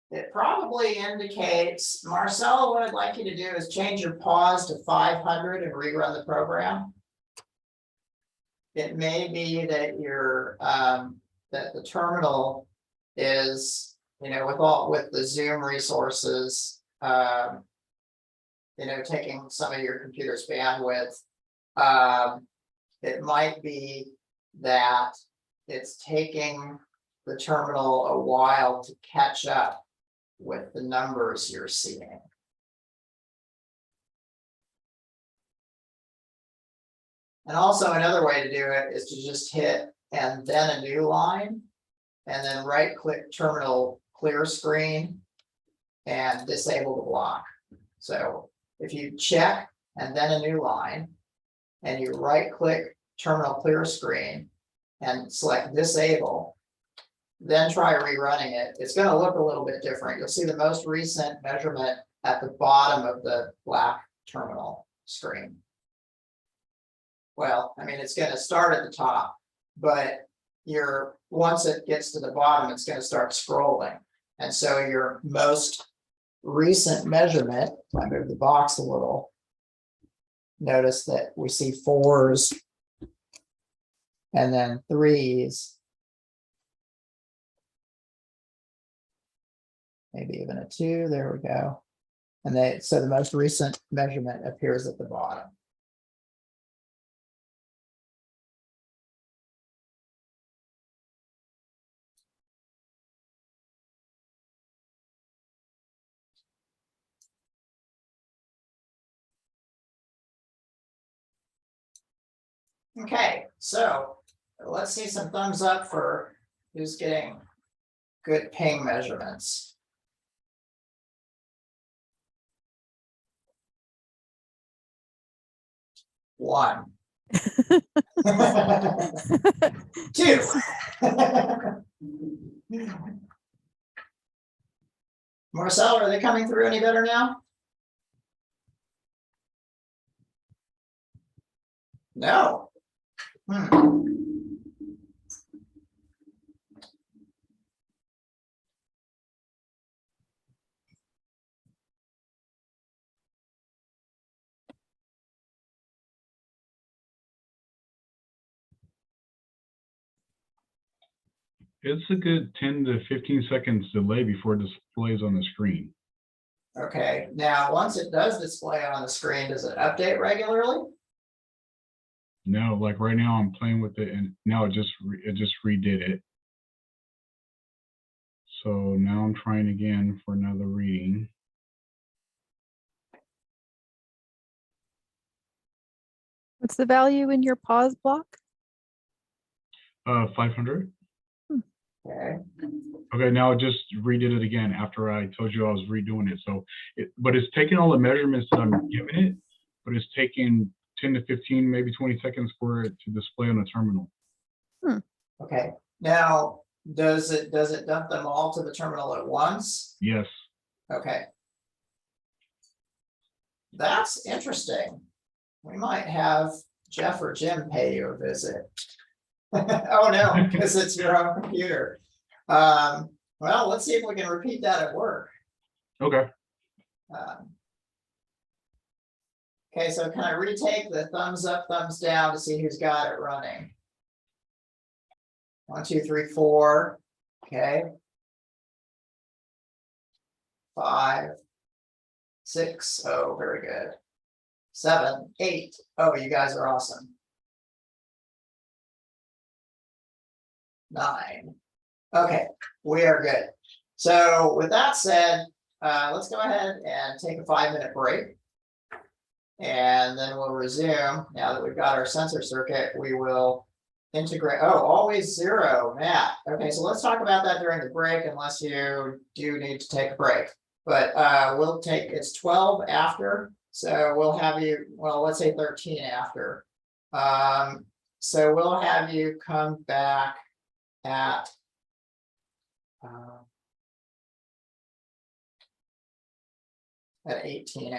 Speaker 1: It probably indicates, Marcel, what I'd like you to do is change your pause to 500 and rerun the program. It may be that your that the terminal is, with the Zoom resources, taking some of your computer's bandwidth. It might be that it's taking the terminal a while to catch up with the numbers you're seeing. And also another way to do it is to just hit and then a new line, and then right click terminal clear screen and disable the block. So if you check and then a new line, and you right click terminal clear screen and select disable, then try rerunning it. It's going to look a little bit different. You'll see the most recent measurement at the bottom of the black terminal screen. Well, I mean, it's going to start at the top, but once it gets to the bottom, it's going to start scrolling. And so your most recent measurement, if I move the box a little, notice that we see 4s and then 3s. Maybe even a 2, there we go. And so the most recent measurement appears at the bottom. Okay, so let's see some thumbs up for who's getting good ping measurements. One. 2. Marcel, are they coming through any better now? No.
Speaker 5: It's a good 10 to 15 seconds delay before it displays on the screen.
Speaker 1: Okay, now once it does display on the screen, does it update regularly?
Speaker 5: No, like right now I'm playing with it and now it just redid it. So now I'm trying again for another reading.
Speaker 3: What's the value in your pause block?
Speaker 5: 500.
Speaker 1: Okay.
Speaker 5: Okay, now it just redid it again after I told you I was redoing it. So, but it's taking all the measurements that I'm giving it, but it's taking 10 to 15, maybe 20 seconds for it to display on the terminal.
Speaker 1: Okay. Now, does it dump them all to the terminal at once?
Speaker 5: Yes.
Speaker 1: Okay. That's interesting. We might have Jeff or Jim pay you a visit. Oh no, because it's your own computer. Well, let's see if we can repeat that at work.
Speaker 5: Okay.
Speaker 1: Okay, so can I retake the thumbs up, thumbs down to see who's got it running? 1, 2, 3, 4. Okay. 5, 6. Oh, very good. 7, 8. Oh, you guys are awesome. 9. Okay, we are good. So with that said, let's go ahead and take a 5-minute break. And then we'll resume. Now that we've got our sensor circuit, we will integrate. Oh, always 0, Matt. Okay, so let's talk about that during the break, unless you do need to take a break. But we'll take, it's 12 after. So we'll have you, well, let's say 13 after. so we'll have you come back at at 18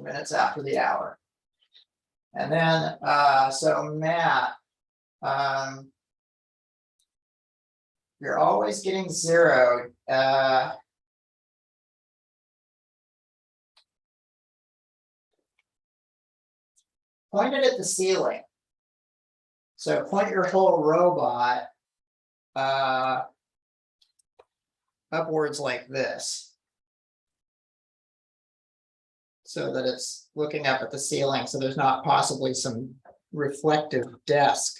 Speaker 1: minutes after the hour. And then, so Matt, you're always getting zeroed. Point it at the ceiling. So point your whole robot upwards like this, so that it's looking up at the ceiling, so there's not possibly some reflective desk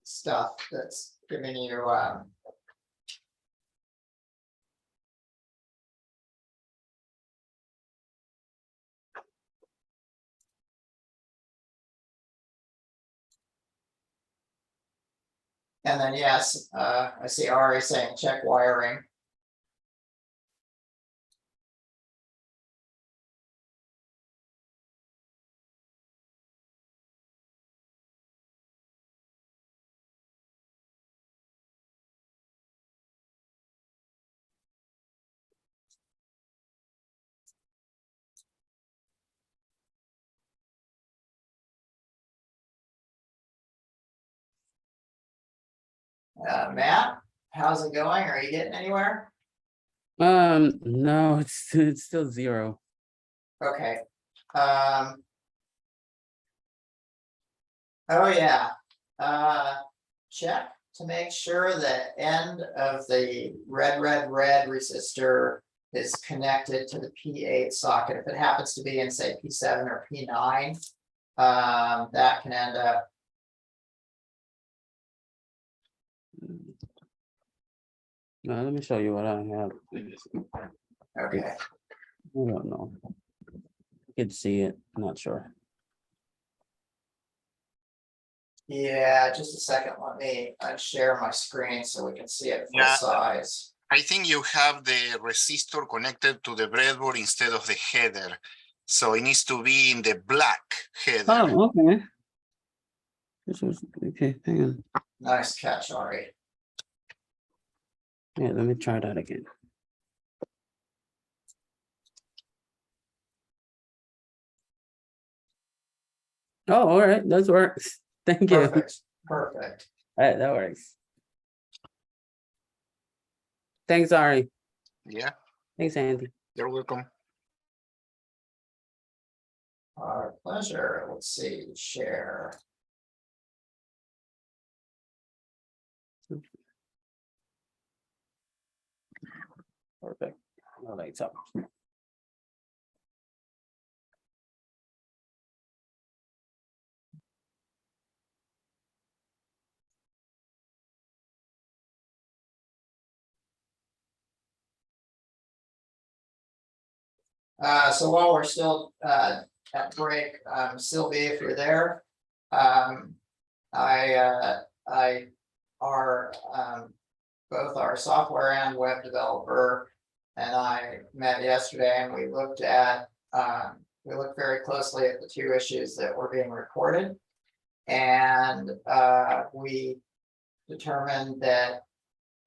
Speaker 1: stuff that's giving you and then yes, I see Ari saying check wiring. Matt, how's it going? Are you getting anywhere?
Speaker 7: No, it's still 0.
Speaker 1: Okay. Oh yeah. Check to make sure the end of the red resistor is connected to the P8 socket. If it happens to be in, say, P7 or P9, that can end up.
Speaker 7: Now, let me show you what I have.
Speaker 1: Okay.
Speaker 7: I don't know. You can see it. I'm not sure.
Speaker 1: Yeah, just a second. Let me share my screen so we can see it full
Speaker 4: Yeah.
Speaker 1: size.
Speaker 4: I think you have the resistor connected to the breadboard instead of the header. So it needs to be in the black header.
Speaker 7: Oh, okay. This was okay. Hang on.
Speaker 1: Nice catch, Ari.
Speaker 7: Yeah, let me try that again. Oh, all right. That works. Thank you.
Speaker 1: Perfect. Perfect.
Speaker 7: All right, that works. Thanks, Ari.
Speaker 4: Yeah,
Speaker 7: Thanks, Andy.
Speaker 4: you're welcome.
Speaker 1: Our pleasure. Let's see. Share.
Speaker 7: Perfect. All right, so.
Speaker 1: So while we're still at break, Sylvie, if you're there, both our software and web developer and I met yesterday, and we looked very closely at the two issues that were being recorded, and we determined that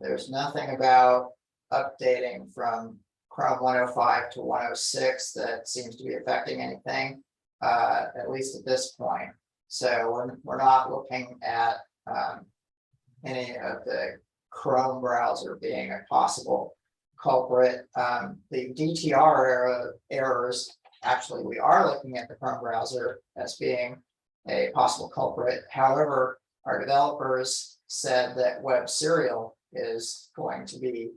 Speaker 1: there's nothing about updating from Chrome 105 to 106 that seems to be affecting anything, at least at this point. So we're not looking at any of the Chrome browser being a possible culprit. The DTR errors, actually, we are looking at the Chrome browser as being a possible culprit. However, our developers said that Web Serial is going to be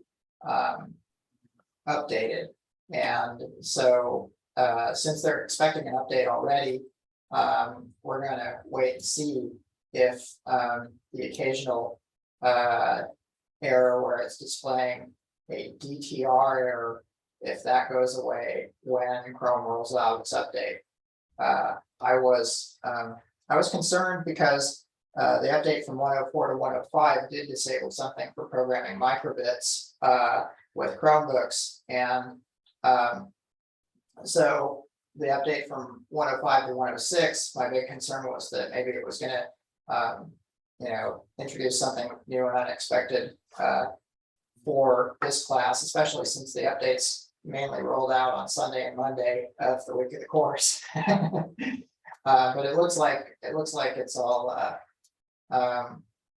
Speaker 1: updated. And so since they're expecting an update already, we're going to wait and see if the occasional error where it's displaying a DTR error, if that goes away when Chrome rolls out its update. I was concerned because the update from 104 to 105 did disable something for programming microbits with Chromebooks, and so the update from 105 to 106, my big concern was that maybe it was gonna, introduce something new and unexpected for this class, especially since the updates mainly rolled out on Sunday and Monday of the week of the course. But it looks like it's all.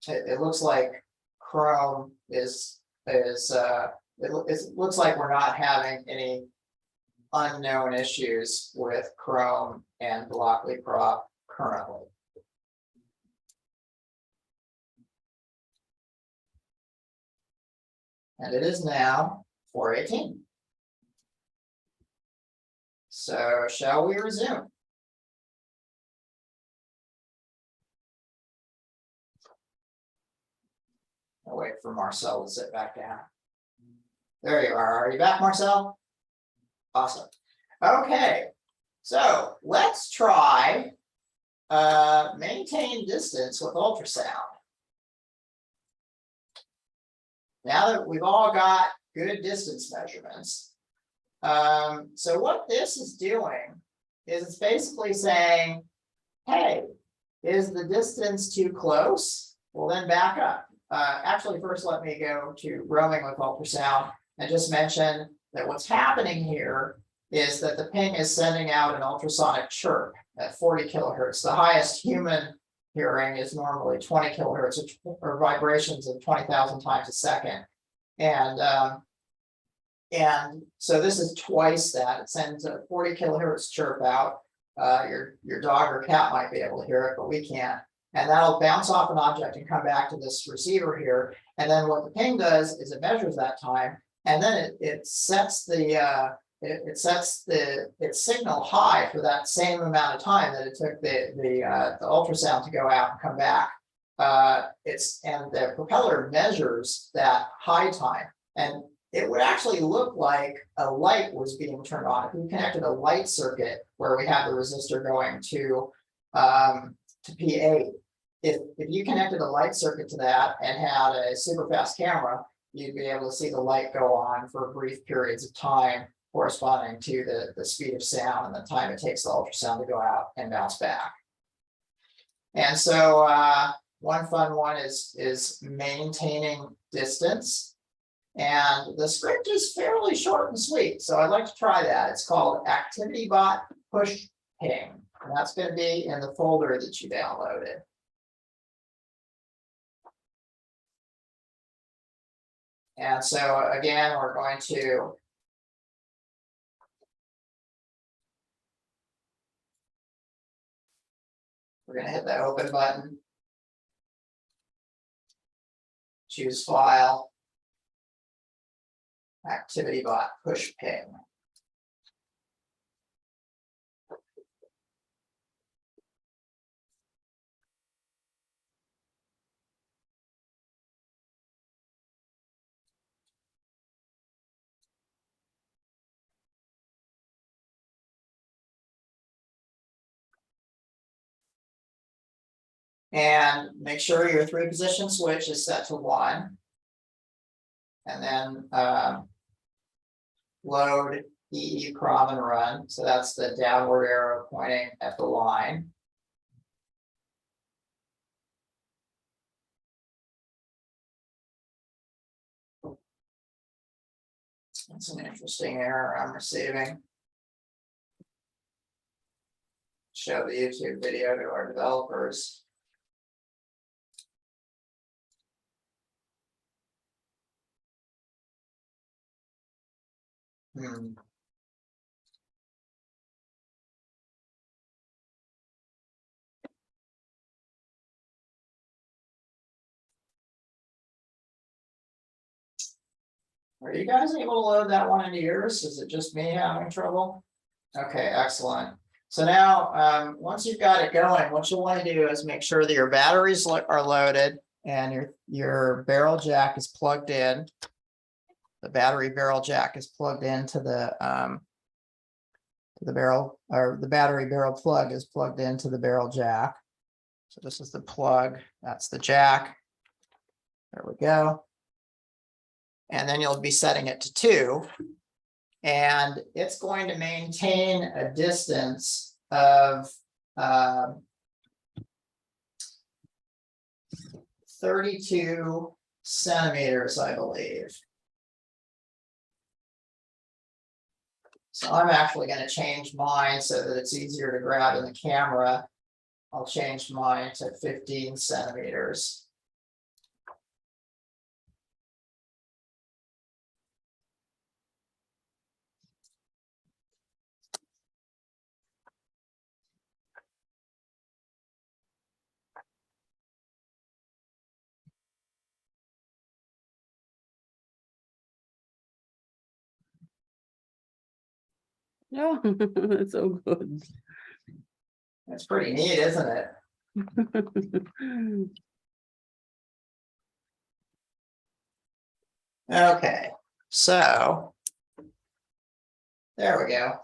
Speaker 1: It looks like Chrome is. It looks like we're not having any unknown issues with Chrome and Blockly Prop currently. And it is now 4:18. So shall we resume? I'll wait for Marcel to sit back down. There you are. Are you back, Marcel? Awesome. Okay, so let's try maintain distance with ultrasound. Now that we've all got good distance measurements, so what this is doing is it's basically saying, hey, is the distance too close? Well, then back up. Actually, first let me go to roaming with ultrasound and just mention that what's happening here is that the ping is sending out an ultrasonic chirp at 40 kilohertz. The highest human hearing is normally 20 kilohertz, or vibrations of 20,000 times a second. And so this is twice that. It sends a 40 kilohertz chirp out. Your dog or cat might be able to hear it, but we can't. And that'll bounce off an object and come back to this receiver here. And then what the ping does is it measures that time, and then it sets the its signal high for that same amount of time that it took the ultrasound to go out and come back. And the propeller measures that high time, and it would actually look like a light was being turned on. If we connected a light circuit where we have the resistor going to P8, if you connected a light circuit to that and had a super fast camera, you'd be able to see the light go on for brief periods of time corresponding to the speed of sound and the time it takes the ultrasound to go out and bounce back. And so one fun one is maintaining distance. And the script is fairly short and sweet, so I'd like to try that. It's called ActivityBot push ping, and that's going to be in the folder that you downloaded. And so again, we're going to hit the open button, choose file, ActivityBot push ping. And make sure your 3-position switch is set to 1. And then load EEPROM and run. So that's the downward arrow pointing at the line. That's an interesting error I'm receiving. Show the YouTube video to our developers. Are you guys able to load that one into yours? Is it just me having trouble? Okay, excellent. So now, once you've got it going, what you'll want to do is make sure that your batteries are loaded and your barrel jack is plugged in. The battery barrel jack is plugged into the barrel, or the battery barrel plug is plugged into the barrel jack. So this is the plug, that's the jack. There we go. And then you'll be setting it to 2. And it's going to maintain a distance of 32 centimeters, I believe. So I'm actually going to change mine so that it's easier to grab in the camera. I'll change mine to 15 centimeters.
Speaker 7: Yeah, that's so good.
Speaker 1: That's pretty neat, isn't it? Okay, so there we go.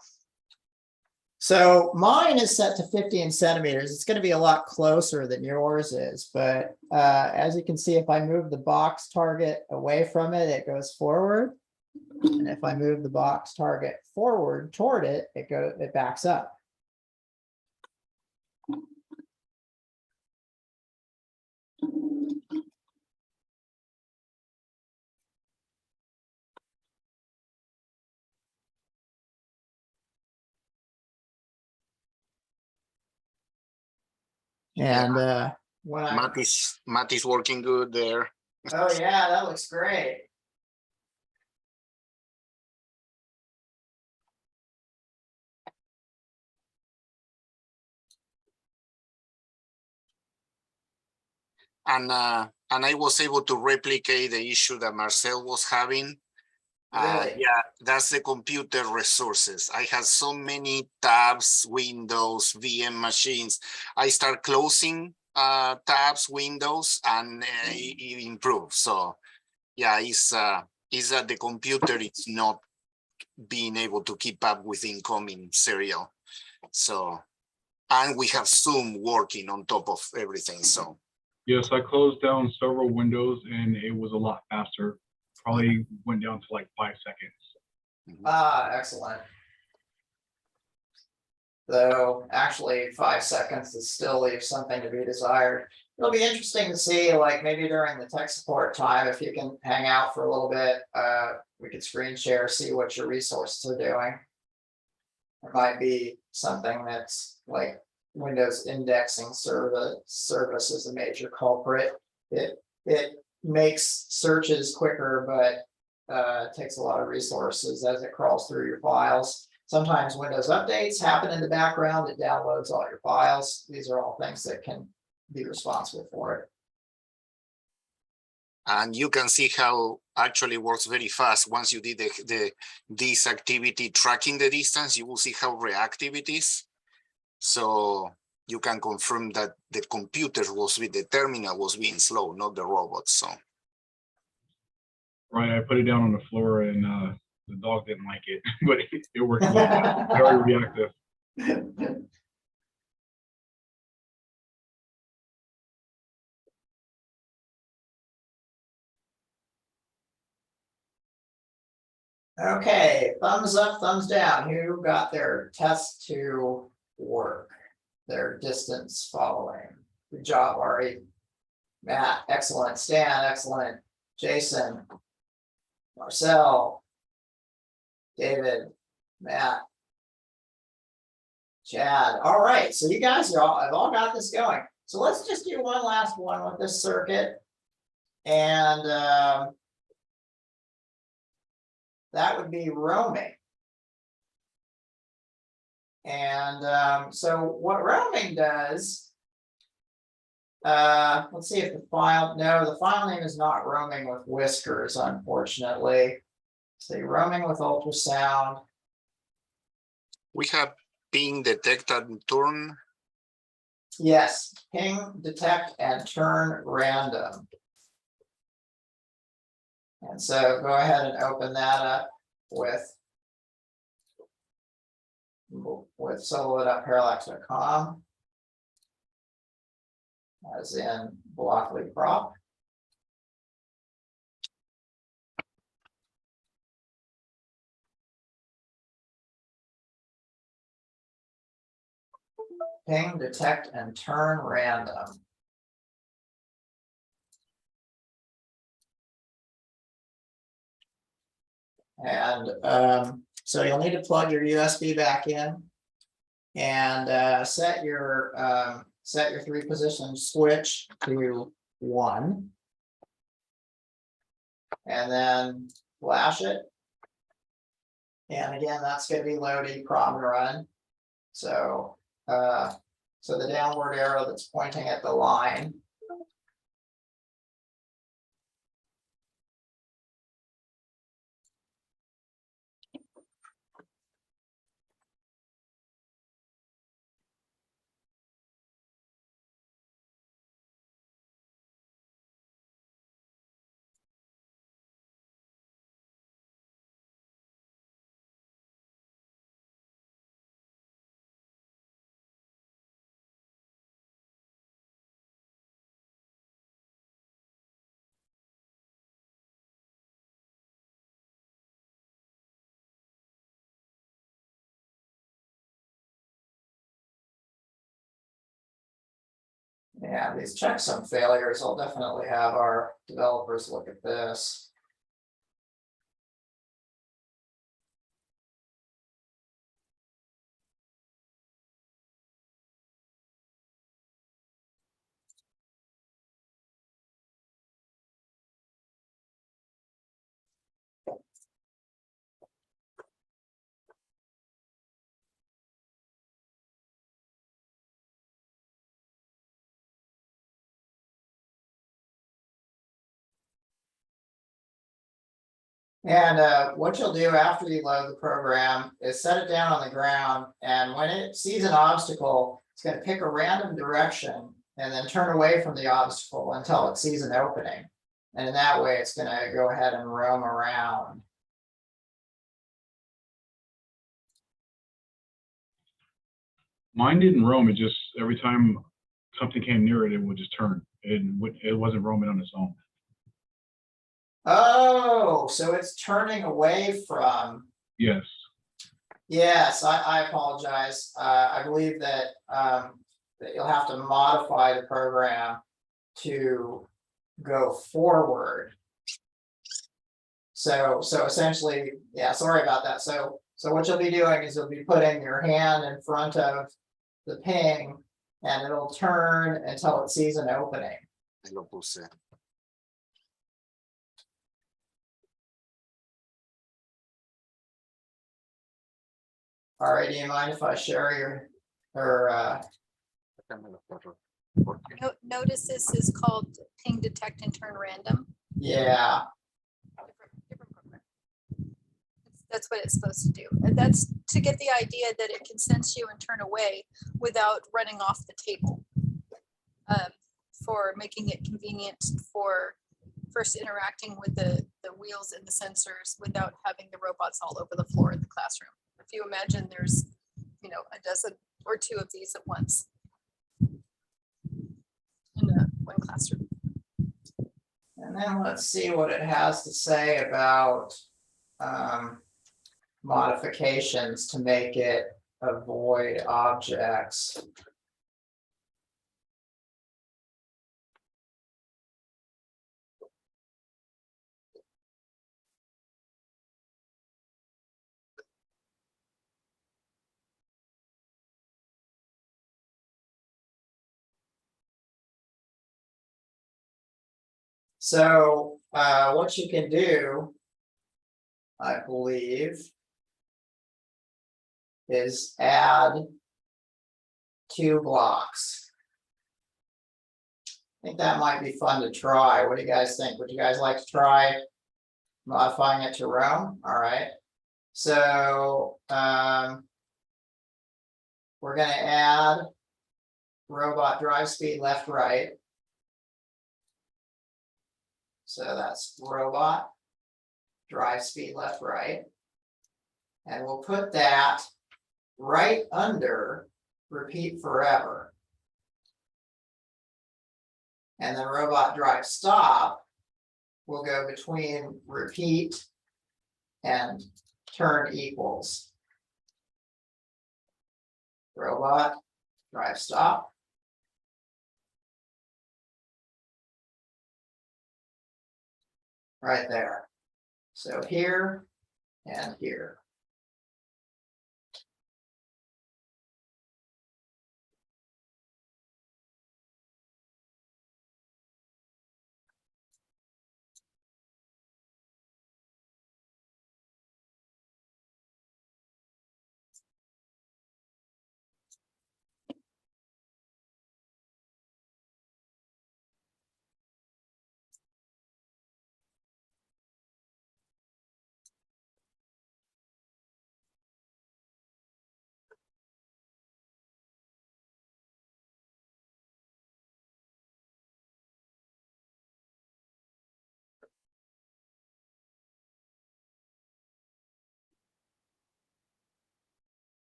Speaker 1: So mine is set to 15 centimeters. It's going to be a lot closer than yours is, but as you can see, if I move the box target away from it, it goes forward. And if I move the box target forward toward it, it backs up. And when I,
Speaker 4: Matt is working good there.
Speaker 1: oh yeah, that looks great.
Speaker 4: And I was able to replicate the issue that Marcel was having.
Speaker 1: Really?
Speaker 4: Yeah, that's the computer resources. I have so many tabs, windows, VM machines. I start closing tabs, windows, and it improves. So yeah, is that the computer is not being able to keep up with incoming serial. So, and we have Zoom working on top of everything. So
Speaker 5: Yes, I closed down several windows and it was a lot faster. Probably went down to like 5 seconds.
Speaker 1: Ah, excellent. Though actually 5 seconds is still leaves something to be desired. It'll be interesting to see, like maybe during the tech support time, if you can hang out for a little bit, we could screen share, see what your resources are doing. There might be something that's like Windows indexing service is a major culprit. It makes searches quicker, but takes a lot of resources as it crawls through your files. Sometimes Windows updates happen in the background. It downloads all your files. These are all things that can be responsible for it.
Speaker 4: and you can see how actually works very fast. Once you did this activity tracking the distance, you will see how reactive it is. So you can confirm that the computer the terminal was being slow, not the robot. So
Speaker 5: Right, I put it down on the floor and the dog didn't like it, but it worked well. Very reactive.
Speaker 1: Okay, thumbs up, thumbs down. Who got their test to work? Their distance following. Good job, Ari. Matt, excellent. Stan, excellent. Jason, Marcel, David, Matt, Chad. All right, so you guys have all got this going. So let's just do one last one with this circuit. And that would be roaming. And so what roaming does, let's see if the file name is not roaming with whiskers, unfortunately. So roaming with ultrasound.
Speaker 4: we have ping, detect, and turn.
Speaker 1: Yes, ping, detect, and turn random. And so go ahead and open that up with solo.parallax.com, as in Blockly prop. ping, detect, and turn random. And so you'll need to plug your USB back in and set your 3-position switch to 1. And then flash it. And again, that's going to be load EEPROM run. So so the downward arrow that's pointing at the line. Yeah, these checksum failures, I'll definitely have our developers look at this. And what you'll do after you load the program is set it down on the ground, and when it sees an obstacle, it's going to pick a random direction and then turn away from the obstacle until it sees an opening. And in that way, it's going to go ahead and roam around.
Speaker 5: Mine didn't roam. It just, every time something came near it, it would just turn. It wasn't roaming on its own.
Speaker 1: Oh, so it's turning away from.
Speaker 5: Yes.
Speaker 1: Yes, I apologize. I believe that that you'll have to modify the program to go forward. So essentially, yeah, sorry about that. So what you'll be doing is you'll be putting your hand in front of the ping, and it'll turn until it sees an opening.
Speaker 4: I lo puse.
Speaker 1: All right, do you mind if I share your
Speaker 3: Notice this is called ping, detect, and turn random.
Speaker 1: yeah.
Speaker 3: Different program. That's what it's supposed to do. And that's to get the idea that it can sense you and turn away without running off the table. For making it convenient for first interacting with the wheels and the sensors without having the robots all over the floor in the classroom. If you imagine there's, a dozen or 2 of these at once in one classroom.
Speaker 1: And then let's see what it has to say about modifications to make it avoid objects. So what you can do, I believe, is add 2 blocks. I think that might be fun to try. What do you guys think? Would you guys like to try modifying it to roam? All right. So we're going to add robot drive speed left, right. So that's robot drive speed left, right. And we'll put that right under repeat forever. And then robot drive stop will go between repeat and turn equals. Robot drive stop. Right there. So here and here.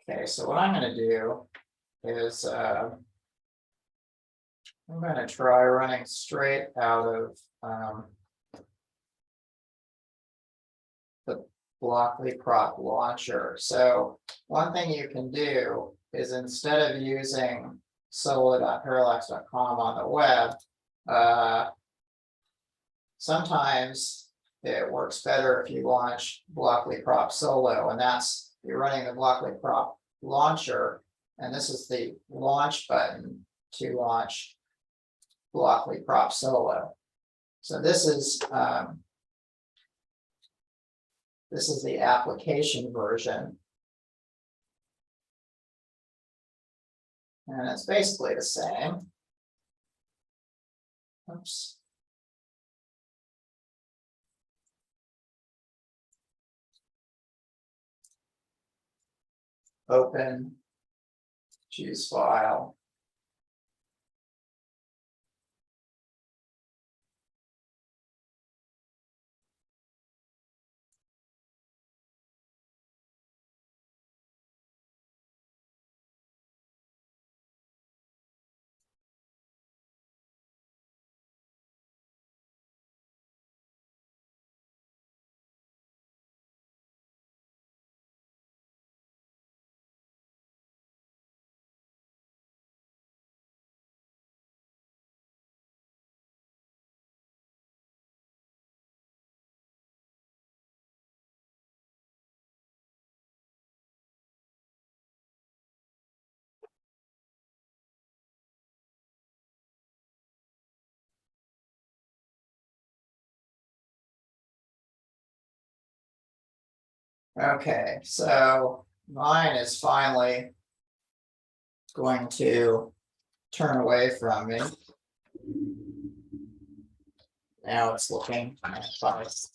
Speaker 1: Okay, so what I'm going to do is I'm going to try running straight out of the Blockly prop launcher. So one thing you can do is instead of using solo.parallax.com on the web, sometimes it works better if you launch Blockly prop solo, and that's you're running the Blockly prop launcher, and this is the launch button to launch Blockly prop solo. So this is the application version, and it's basically the same. Oops. Open, choose file. Okay, so mine is finally going to turn away from me. Now it's looking fine. If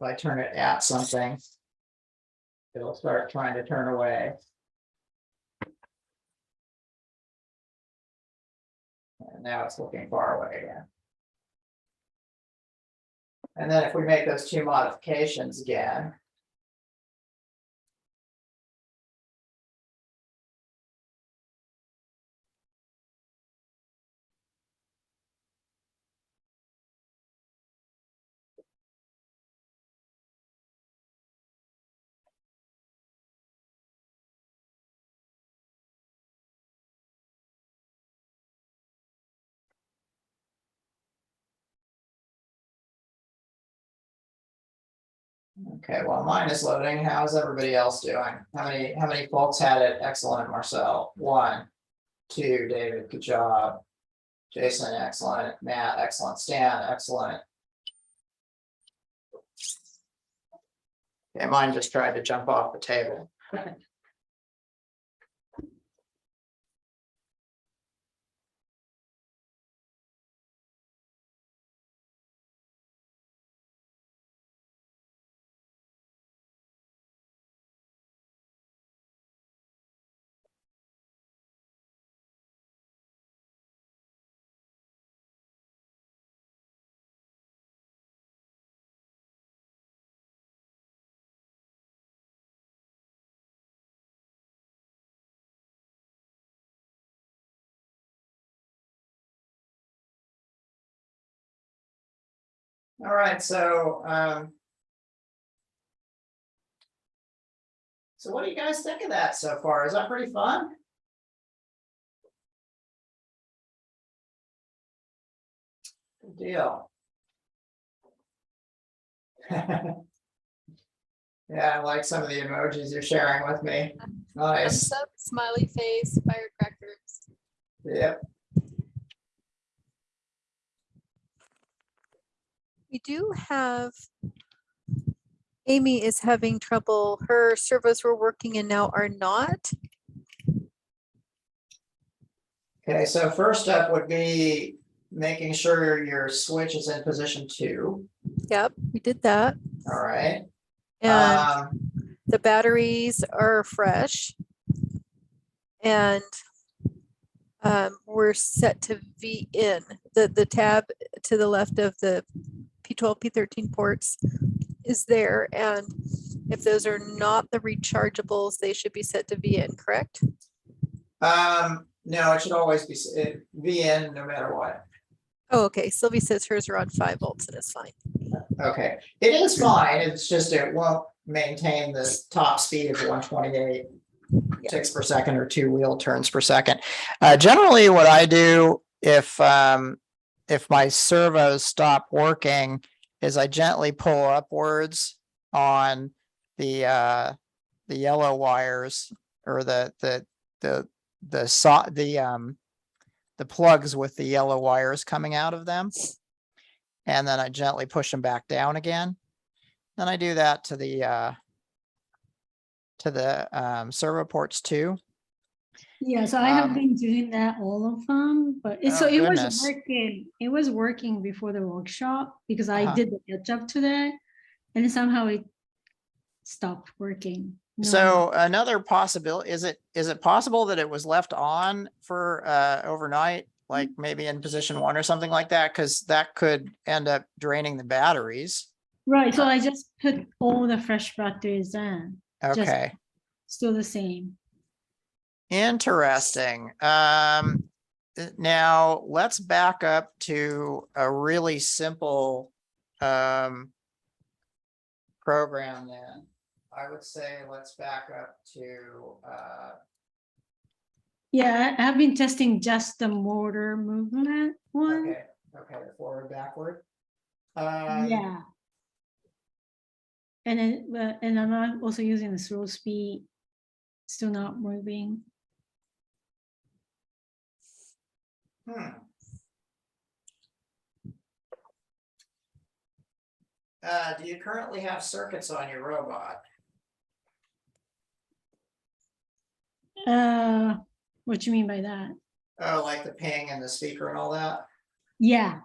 Speaker 1: I turn it at something, it'll start trying to turn away. And now it's looking far away again. And then if we make those two modifications again. Okay, well, mine is loading. How's everybody else doing? How many folks had it? Excellent, Marcel. 1, 2, David, good job. Jason, excellent. Matt, excellent. Stan, excellent. Okay, mine just tried to jump off the table. All right, so so what do you guys think of that so far? Is that pretty fun? Good deal. Yeah, I like some of the emojis you're sharing with me. Nice.
Speaker 3: Thumbs up, smiley face, firecrackers.
Speaker 1: Yep.
Speaker 3: We do have, Amy is having trouble. Her servos were working and now are not.
Speaker 1: Okay, so first up would be making sure your switch is in position 2.
Speaker 3: Yep, we did that.
Speaker 1: All right.
Speaker 3: And the batteries are fresh. And we're set to V in. The tab to the left of the P12, P13 ports is there. And if those are not the rechargeables, they should be set to V in, correct?
Speaker 1: No, it should always be VN no matter what.
Speaker 3: Oh, okay. Sylvie says hers are on 5 volts and it's fine.
Speaker 1: Okay, it is fine. It's just it won't maintain the top speed of 128 ticks per second or 2 wheel turns per second. Generally, what I do if my servos stop working is I gently pull upwards on the yellow wires or the plugs with the yellow wires coming out of them. And then I gently push them back down again. Then I do that to the servo ports too.
Speaker 6: Yeah, so I have been doing that all of them, but it, so
Speaker 1: Oh,
Speaker 6: it was
Speaker 1: goodness.
Speaker 6: working. It was working before the workshop because I
Speaker 1: Uh-huh.
Speaker 6: did the catch up today, and then somehow it stopped working. No.
Speaker 1: So another possibility, is it possible that it was left on for overnight, like maybe in position 1 or something like that? Because that could end up draining the batteries.
Speaker 6: Right, so I just put all the fresh batteries in. Just
Speaker 1: Okay,
Speaker 6: still the same.
Speaker 1: interesting. Now let's back up to a really simple program then. I would say let's back up to
Speaker 6: Yeah, I have been testing just the motor movement one.
Speaker 1: okay, forward, backward.
Speaker 6: Yeah. And then, and I'm also using the slow speed, still not moving.
Speaker 1: Do you currently have circuits on your robot?
Speaker 6: What do you mean by that?
Speaker 1: Oh, like the ping and the speaker and all that?
Speaker 6: Yeah.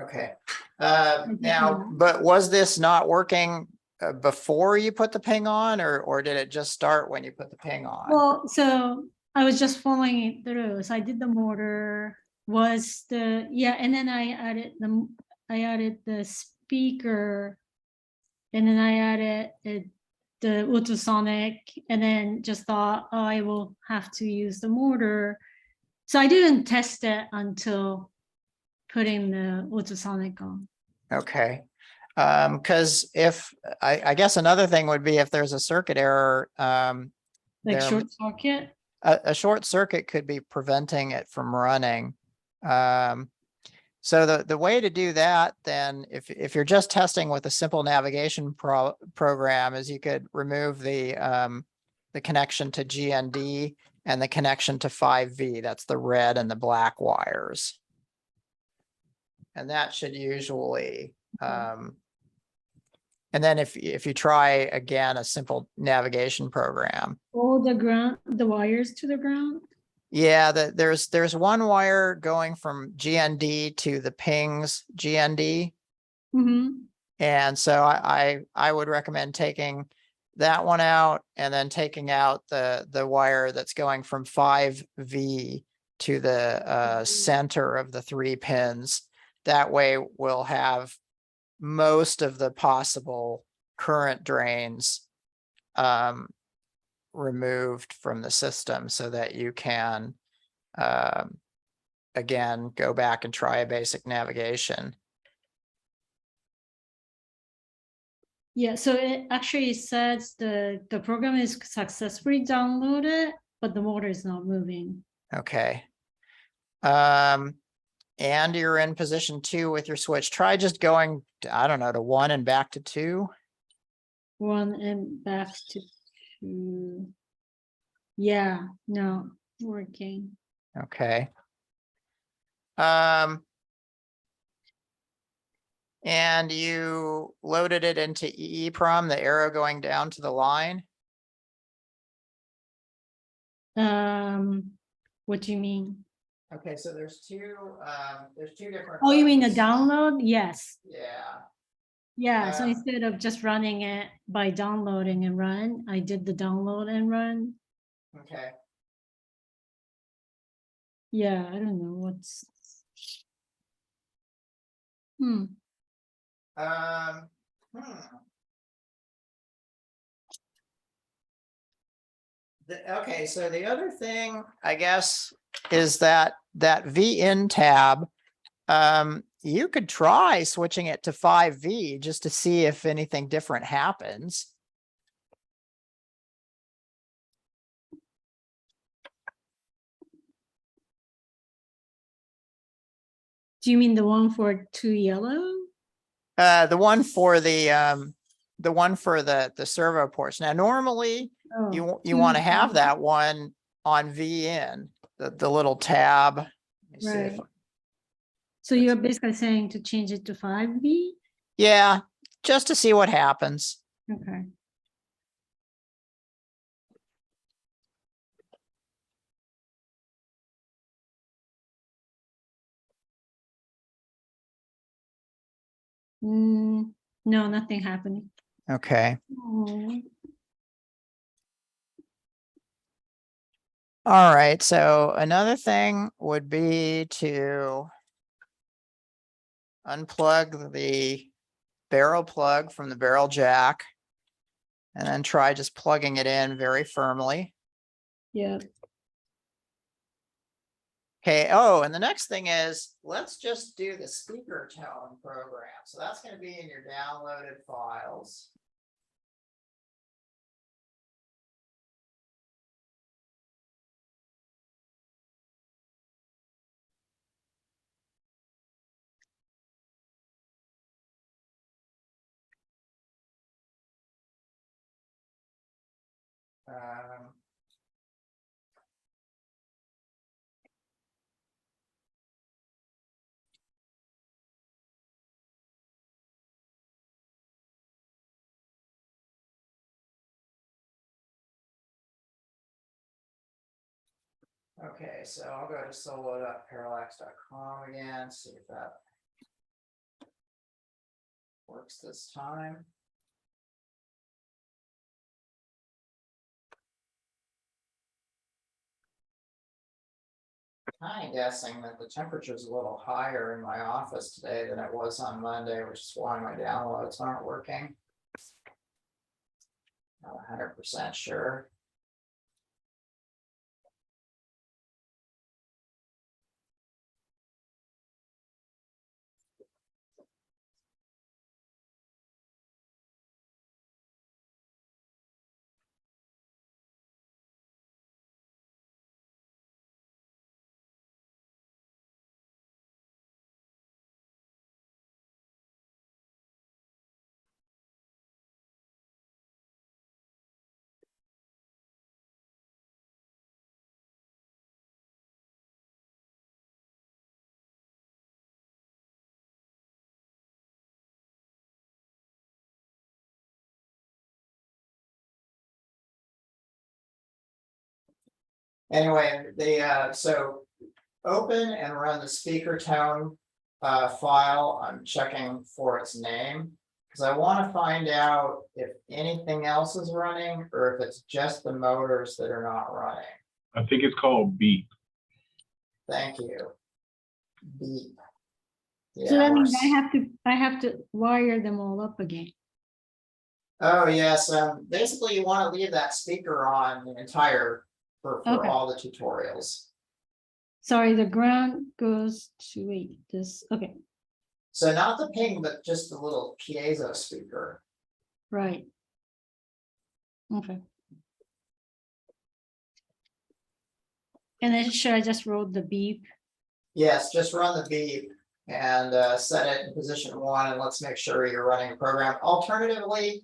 Speaker 1: Okay.
Speaker 6: think
Speaker 1: Now,
Speaker 6: not.
Speaker 1: but was this not working before you put the ping on, or did it just start when you put the ping on?
Speaker 6: Well, so I was just following it through. So I did the motor, was the, yeah, and then I added the speaker, and then I added the ultrasonic, and then just thought, oh, I will have to use the motor. So I didn't test it until putting the ultrasonic on.
Speaker 1: Okay. Because if I guess another thing would be if there's a circuit error,
Speaker 6: Like
Speaker 1: there-
Speaker 6: short circuit.
Speaker 1: a short circuit could be preventing it from running. So the way to do that then, if you're just testing with a simple navigation program, is you could remove the connection to GND and the connection to 5V. That's the red and the black wires. And that should usually, and then if you try again a simple navigation program.
Speaker 6: All the wires to the ground.
Speaker 1: Yeah, there's one wire going from GND to the pings GND.
Speaker 6: Mm-hmm.
Speaker 1: And so I would recommend taking that one out and then taking out the wire that's going from 5V to the center of the 3 pins. That way we'll have most of the possible current drains removed from the system so that you can again go back and try a basic navigation.
Speaker 6: Yeah, so it actually says the program is successfully downloaded, but the motor is not moving.
Speaker 1: Okay. And you're in position 2 with your switch. Try just going, I don't know, to 1 and back to 2.
Speaker 6: 1 and back to 2. Yeah, no, working.
Speaker 1: Okay. And you loaded it into EEPROM, the arrow going down to the line.
Speaker 6: What do you mean?
Speaker 1: Okay, so there's two different.
Speaker 6: Oh, you mean the
Speaker 1: buttons.
Speaker 6: download? Yes.
Speaker 1: Yeah,
Speaker 6: Yeah, so
Speaker 1: Um,
Speaker 6: instead of just running it by downloading and run, I did the download and run.
Speaker 1: okay.
Speaker 6: Yeah, I don't know what's. Hmm.
Speaker 1: Hmm. Okay, so the other thing, I guess, is that VN tab, you could try switching it to 5V just to see if anything different happens.
Speaker 6: Do you mean the one for 2 yellow?
Speaker 1: The one for the servo ports. Now, normally you
Speaker 6: Oh,
Speaker 1: want to
Speaker 6: 2
Speaker 1: have
Speaker 6: yellow.
Speaker 1: that one on VN, the little tab. Let me see if
Speaker 6: Right. So you're basically saying to change it to 5B?
Speaker 1: yeah, just to see what happens.
Speaker 6: Okay. No, nothing happening.
Speaker 1: Okay.
Speaker 6: Oh.
Speaker 1: All right. So another thing would be to unplug the barrel plug from the barrel jack and then try just plugging it in very firmly.
Speaker 6: Yeah.
Speaker 1: Okay. Oh, and the next thing is, let's just do the speaker tone program. So that's going to be in your downloaded files. Um, Okay, so I'll go to solo.parallax.com again, see if that works this time. Kind of guessing that the temperature is a little higher in my office today than it was on Monday, which is why my downloads aren't working. Not 100% sure. Anyway, so open and run the speaker tone file. I'm checking for its name because I want to find out if anything else is running or if it's just the motors that are not running.
Speaker 5: I think it's called beep.
Speaker 1: Thank you. Beep.
Speaker 6: So that means
Speaker 1: we're
Speaker 6: I have to wire them all up again.
Speaker 1: Oh, yes. Basically, you want to leave that speaker on the entire for
Speaker 6: Okay.
Speaker 1: all the tutorials.
Speaker 6: Sorry, the ground goes to this. Okay.
Speaker 1: So not the ping, but just the little piezo speaker.
Speaker 6: Right. Okay. And then should I just roll the beep?
Speaker 1: Yes, just run the beep and set it in position 1, and let's make sure you're running a program. Alternatively,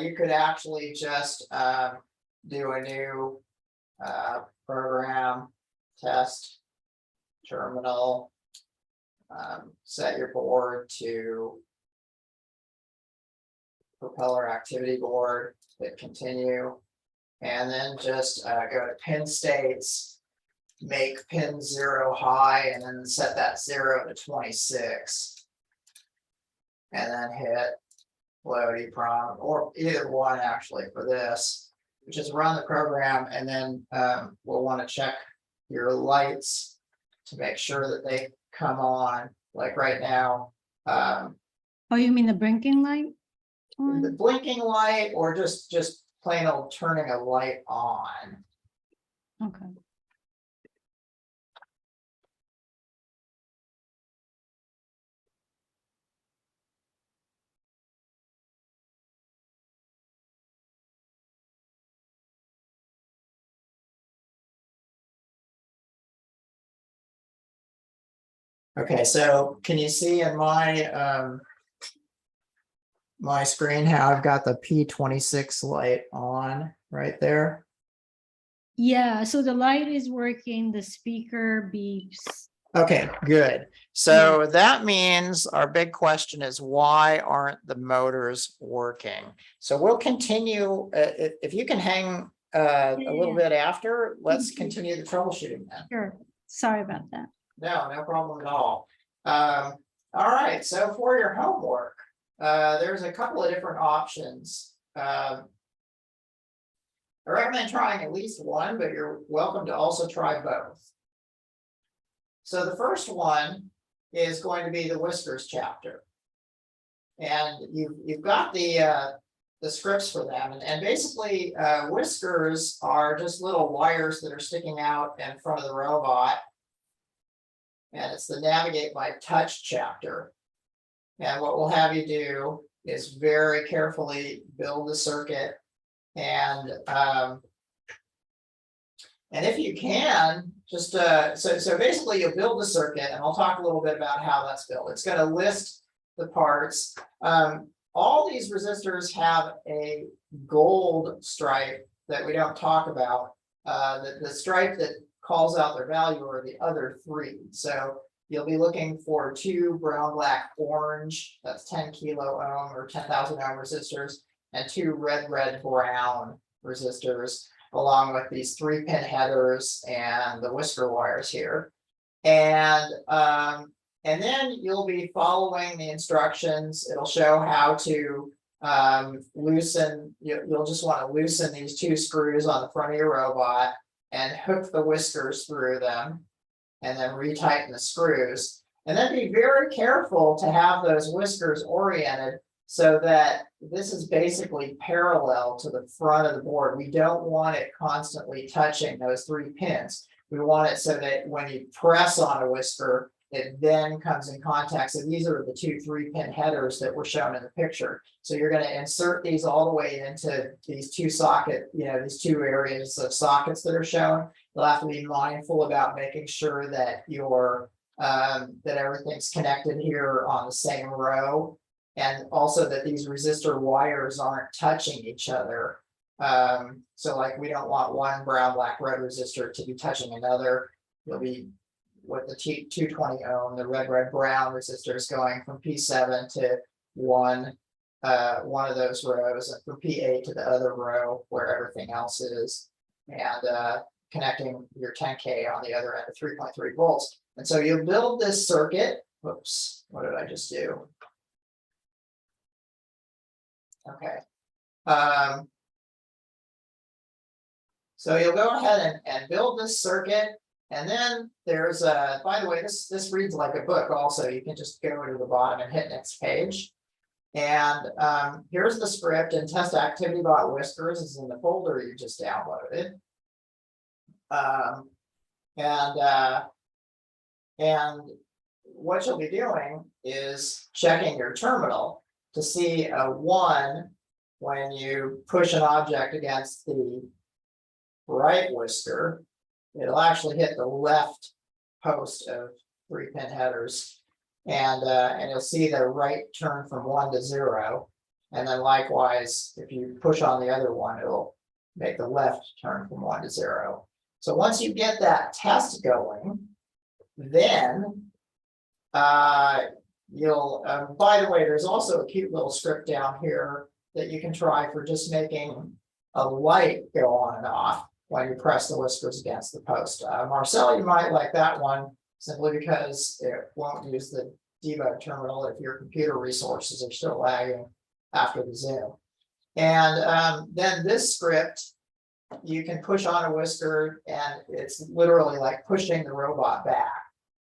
Speaker 1: you could actually just do a new program test terminal. Set your board to propeller activity board, hit continue, and then just go to pin states, make pin 0 high, and then set that 0 to 26. And then hit load EEPROM, or either one actually for this, which is run the program, and then we'll want to check your lights to make sure that they come on. Like right now,
Speaker 6: Oh, you mean the blinking light?
Speaker 1: the blinking light, or just plain old turning a light on.
Speaker 6: Okay.
Speaker 1: Okay, so can you see in my my screen how I've got the P26 light on right there?
Speaker 6: Yeah, so the light is working, the speaker beeps.
Speaker 1: Okay, good. So that means our big question is, why aren't the motors working? So we'll continue, if you can hang a little bit after, let's continue the troubleshooting then.
Speaker 6: Sure, sorry about that.
Speaker 1: No problem at all. All right, so for your homework, there's a couple of different options. I recommend trying at least one, but you're welcome to also try both. So the first one is going to be the whiskers chapter. And you've got the scripts for them. And basically, whiskers are just little wires that are sticking out in front of the robot. And it's the Navigate by Touch chapter. And what we'll have you do is very carefully build the circuit. And if you can, just so basically you'll build the circuit, and I'll talk a little bit about how that's built. It's going to list the parts. All these resistors have a gold stripe that we don't talk about. The stripe that calls out their value are the other 3. So you'll be looking for 2 brown, black, orange, that's 10 kilo ohm or 10,000 ohm resistors, and 2 red, brown resistors, along with these 3-pin headers and the whisker wires here. And then you'll be following the instructions. It'll show how to loosen, you'll just want to loosen these 2 screws on the front of your robot and hook the whiskers through them, and then retighten the screws. And then be very careful to have those whiskers oriented so that this is basically parallel to the front of the board. We don't want it constantly touching those 3 pins. We want it so that when you press on a whisker, it then comes in contact. So these are the 2 3-pin headers that were shown in the picture. So you're going to insert these all the way into these 2 these 2 areas of sockets that are shown. You'll have to be mindful about making sure that your that everything's connected here on the same row, and also that these resistor wires aren't touching each other. So like we don't want one brown, black, red resistor to be touching another. You'll be with the 220 ohm, the red, brown resistors going from P7 to one of those rows, and from P8 to the other row where everything else is, and connecting your 10K on the other end of 3.3 volts. And so you build this circuit. Whoops, what did I just do? Okay. So you'll go ahead and build this circuit. And then there's by the way, this reads like a book also. You can just go to the bottom and hit next page. And here's the script, and test ActivityBot whiskers is in the folder you just downloaded. And what you'll be doing is checking your terminal to see a 1 when you push an object against the right whisker, it'll actually hit the left post of 3-pin headers. And you'll see the right turn from 1 to 0. And then likewise, if you push on the other one, it'll make the left turn from 1 to 0. So once you get that test going, then you'll, by the way, there's also a cute little script down here that you can try for just making a light go on and off when you press the whiskers against the post. Marcel, you might like that one simply because it won't use the debug terminal if your computer resources are still lagging after the zoom. And then this script, you can push on a whisker and it's literally like pushing the robot back.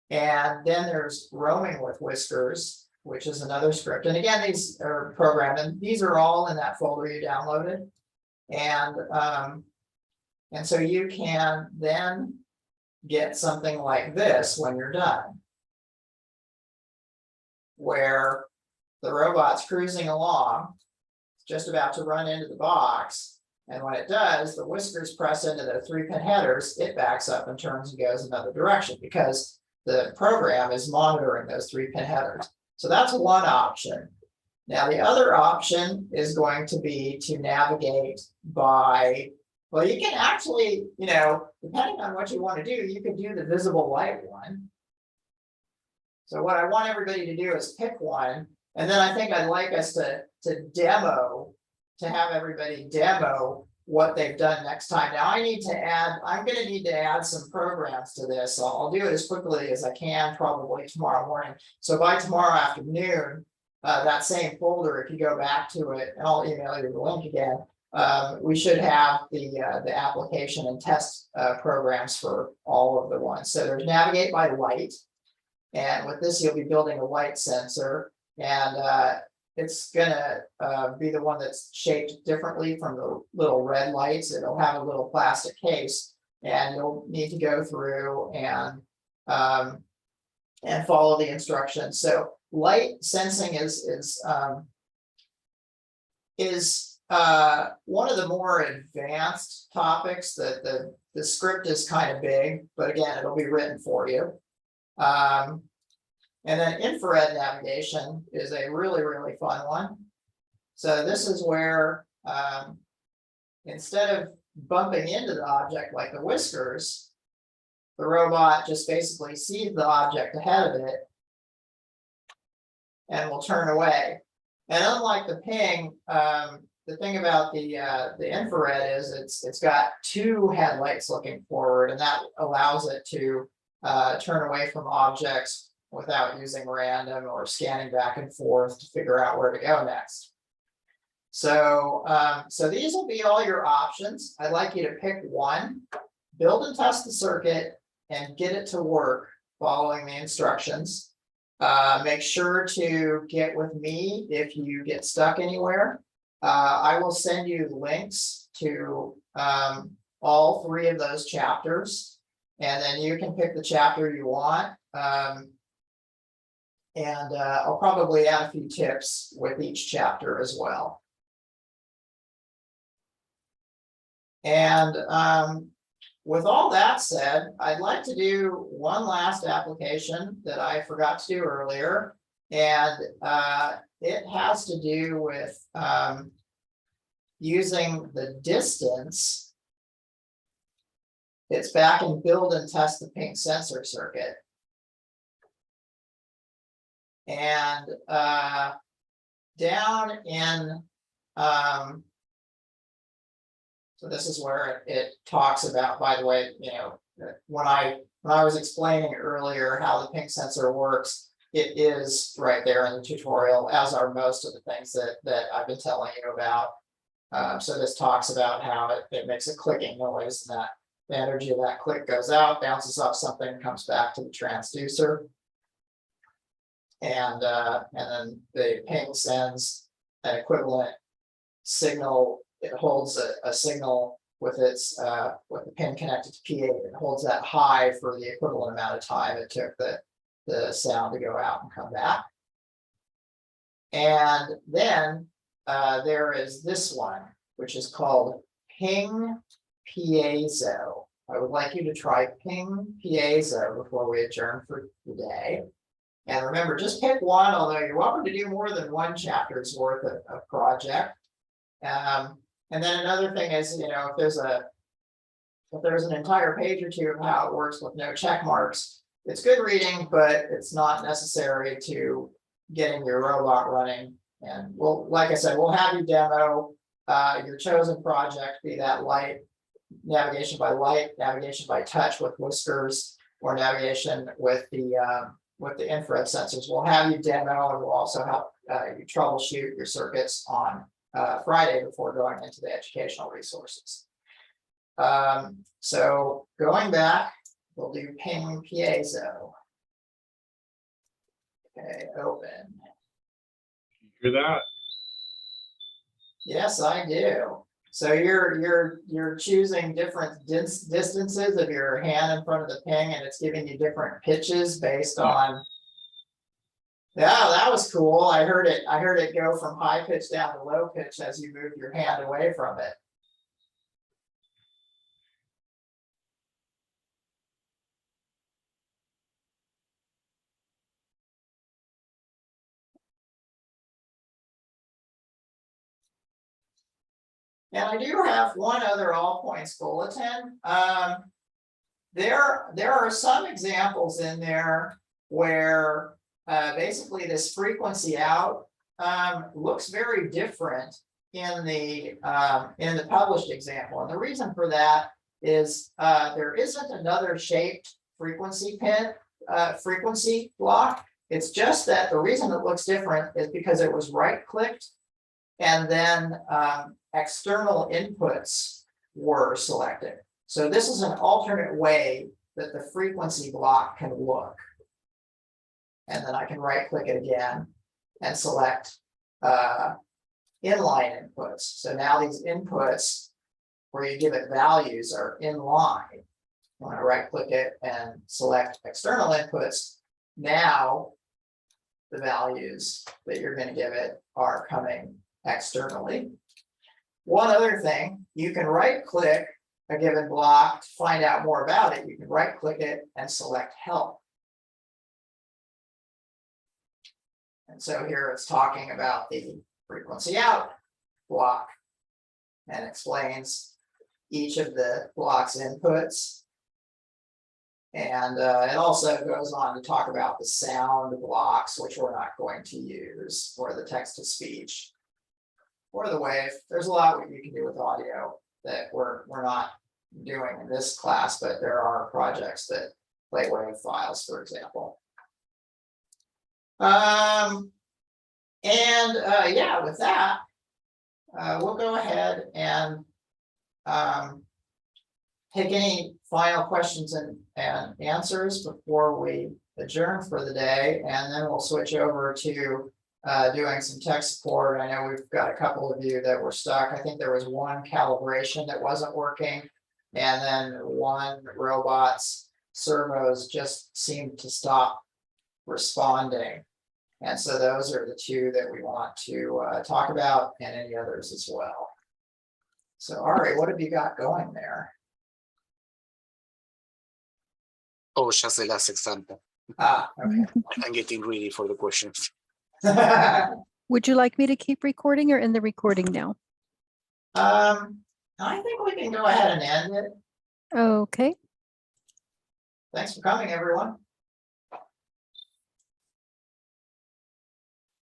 Speaker 1: And then there's roaming with whiskers, which is another script. And again, these are programmed, and these are all in that folder you downloaded. And so you can then get something like this when you're done, where the robot's cruising along, just about to run into the box. And when it does, the whiskers press into the 3-pin headers, it backs up and turns and goes another direction because the program is monitoring those 3-pin headers. So that's one option. Now, the other option is going to be to navigate by, well, you can actually, you know, depending on what you want to do, you can do the visible light one. So what I want everybody to do is pick one. And then I think I'd like us to demo, to have everybody demo what they've done next time. Now I'm going to need to add some programs to this. So I'll do it as quickly as I can, probably tomorrow morning. So by tomorrow afternoon, that same folder, if you go back to it, and I'll email you the link again, we should have the application and test programs for all of the ones. So there's navigate by light. And with this, you'll be building a light sensor. And it's gonna be the one that's shaped differently from the little red lights. It'll have a little plastic case, and you'll need to go through and follow the instructions. So light sensing is one of the more advanced topics. That the script is kind of big, but again, it'll be written for you. And then infrared navigation is a really, really fun one. So this is where instead of bumping into the object like the whiskers, the robot just basically sees the object ahead of it and will turn away. And unlike the ping, the thing about the infrared is it's got 2 headlights looking forward, and that allows it to turn away from objects without using random or scanning back and forth to figure out where to go next. So, so these will be all your options. I'd like you to pick one, build and test the circuit, and get it to work following the instructions. Make sure to get with me if you get stuck anywhere. I will send you links to all 3 of those chapters, and then you can pick the chapter you want. And I'll probably add a few tips with each chapter as well. And with all that said, I'd like to do one last application that I forgot to do earlier. And it has to do with using the distance. It's back in build and test the ping sensor circuit. And down in, so this is where it talks about, by the way, you know, when I was explaining earlier how the ping sensor works, it is right there in the tutorial, as are most of the things that I've been telling you about. So this talks about how it makes a clicking noise, and that the energy of that click goes out, bounces off something, comes back to the transducer. And then the ping sends an equivalent signal. It holds a signal with its with the pin connected to P8. It holds that high for the equivalent amount of time it took the sound to go out and come back. And then there is this one, which is called Ping Piezo. I would like you to try Ping Piezo before we adjourn for today. And remember, just pick one, although you're welcome to do more than one chapter's worth of project. And then another thing is, you know, if there's an entire page or two of how it works with no check marks, it's good reading, but it's not necessary to getting your robot running. And we'll, like I said, we'll have you demo your chosen project, be that navigation by light, navigation by touch with whiskers, or navigation with the infrared sensors. We'll have you demo, and we'll also help you troubleshoot your circuits on Friday before going into the educational resources. So going back, we'll do Ping Piezo. Okay, open.
Speaker 5: Hear that?
Speaker 1: Yes, I do. So you're choosing different distances of your hand in front of the ping, and it's giving you different pitches based on. Yeah, that was cool. I heard it go from high pitch down to low pitch as you move your hand away from it. And I do have one other all points bulletin. There are some examples in there where basically this frequency out looks very different in the published example. And the reason for that is there isn't another shaped frequency frequency block. It's just that the reason it looks different is because it was right-clicked, and then external inputs were selected. So this is an alternate way that the frequency block can look. And then I can right-click it again and select inline inputs. So now these inputs where you give it values are in line. When I right-click it and select external inputs, now the values that you're going to give it are coming externally. One other thing, you can right-click a given block to find out more about it. You can right-click it and select help. And so here it's talking about the frequency out block and explains each of the block's inputs. And it also goes on to talk about the sound blocks, which we're not going to use, or the text-to-speech, or the wave. There's a lot you can do with audio that we're not doing in this class, but there are projects that play wave files, for example. Yeah, with that, we'll go ahead and take any final questions and answers before we adjourn for the day, and then we'll switch over to doing some tech support. I know we've got a couple of you that were stuck. I think there was one calibration that wasn't working, and then one robot's servos just seemed to stop responding. And so those are the two that we want to talk about, and any others as well. So, Ari, what have you got going there?
Speaker 4: Oh, just the last example.
Speaker 1: Ah, okay.
Speaker 4: I'm getting ready for the questions.
Speaker 8: Would you like me to keep recording or end the recording now?
Speaker 1: I think we can go ahead and end it.
Speaker 8: Okay.
Speaker 1: Thanks for coming, everyone.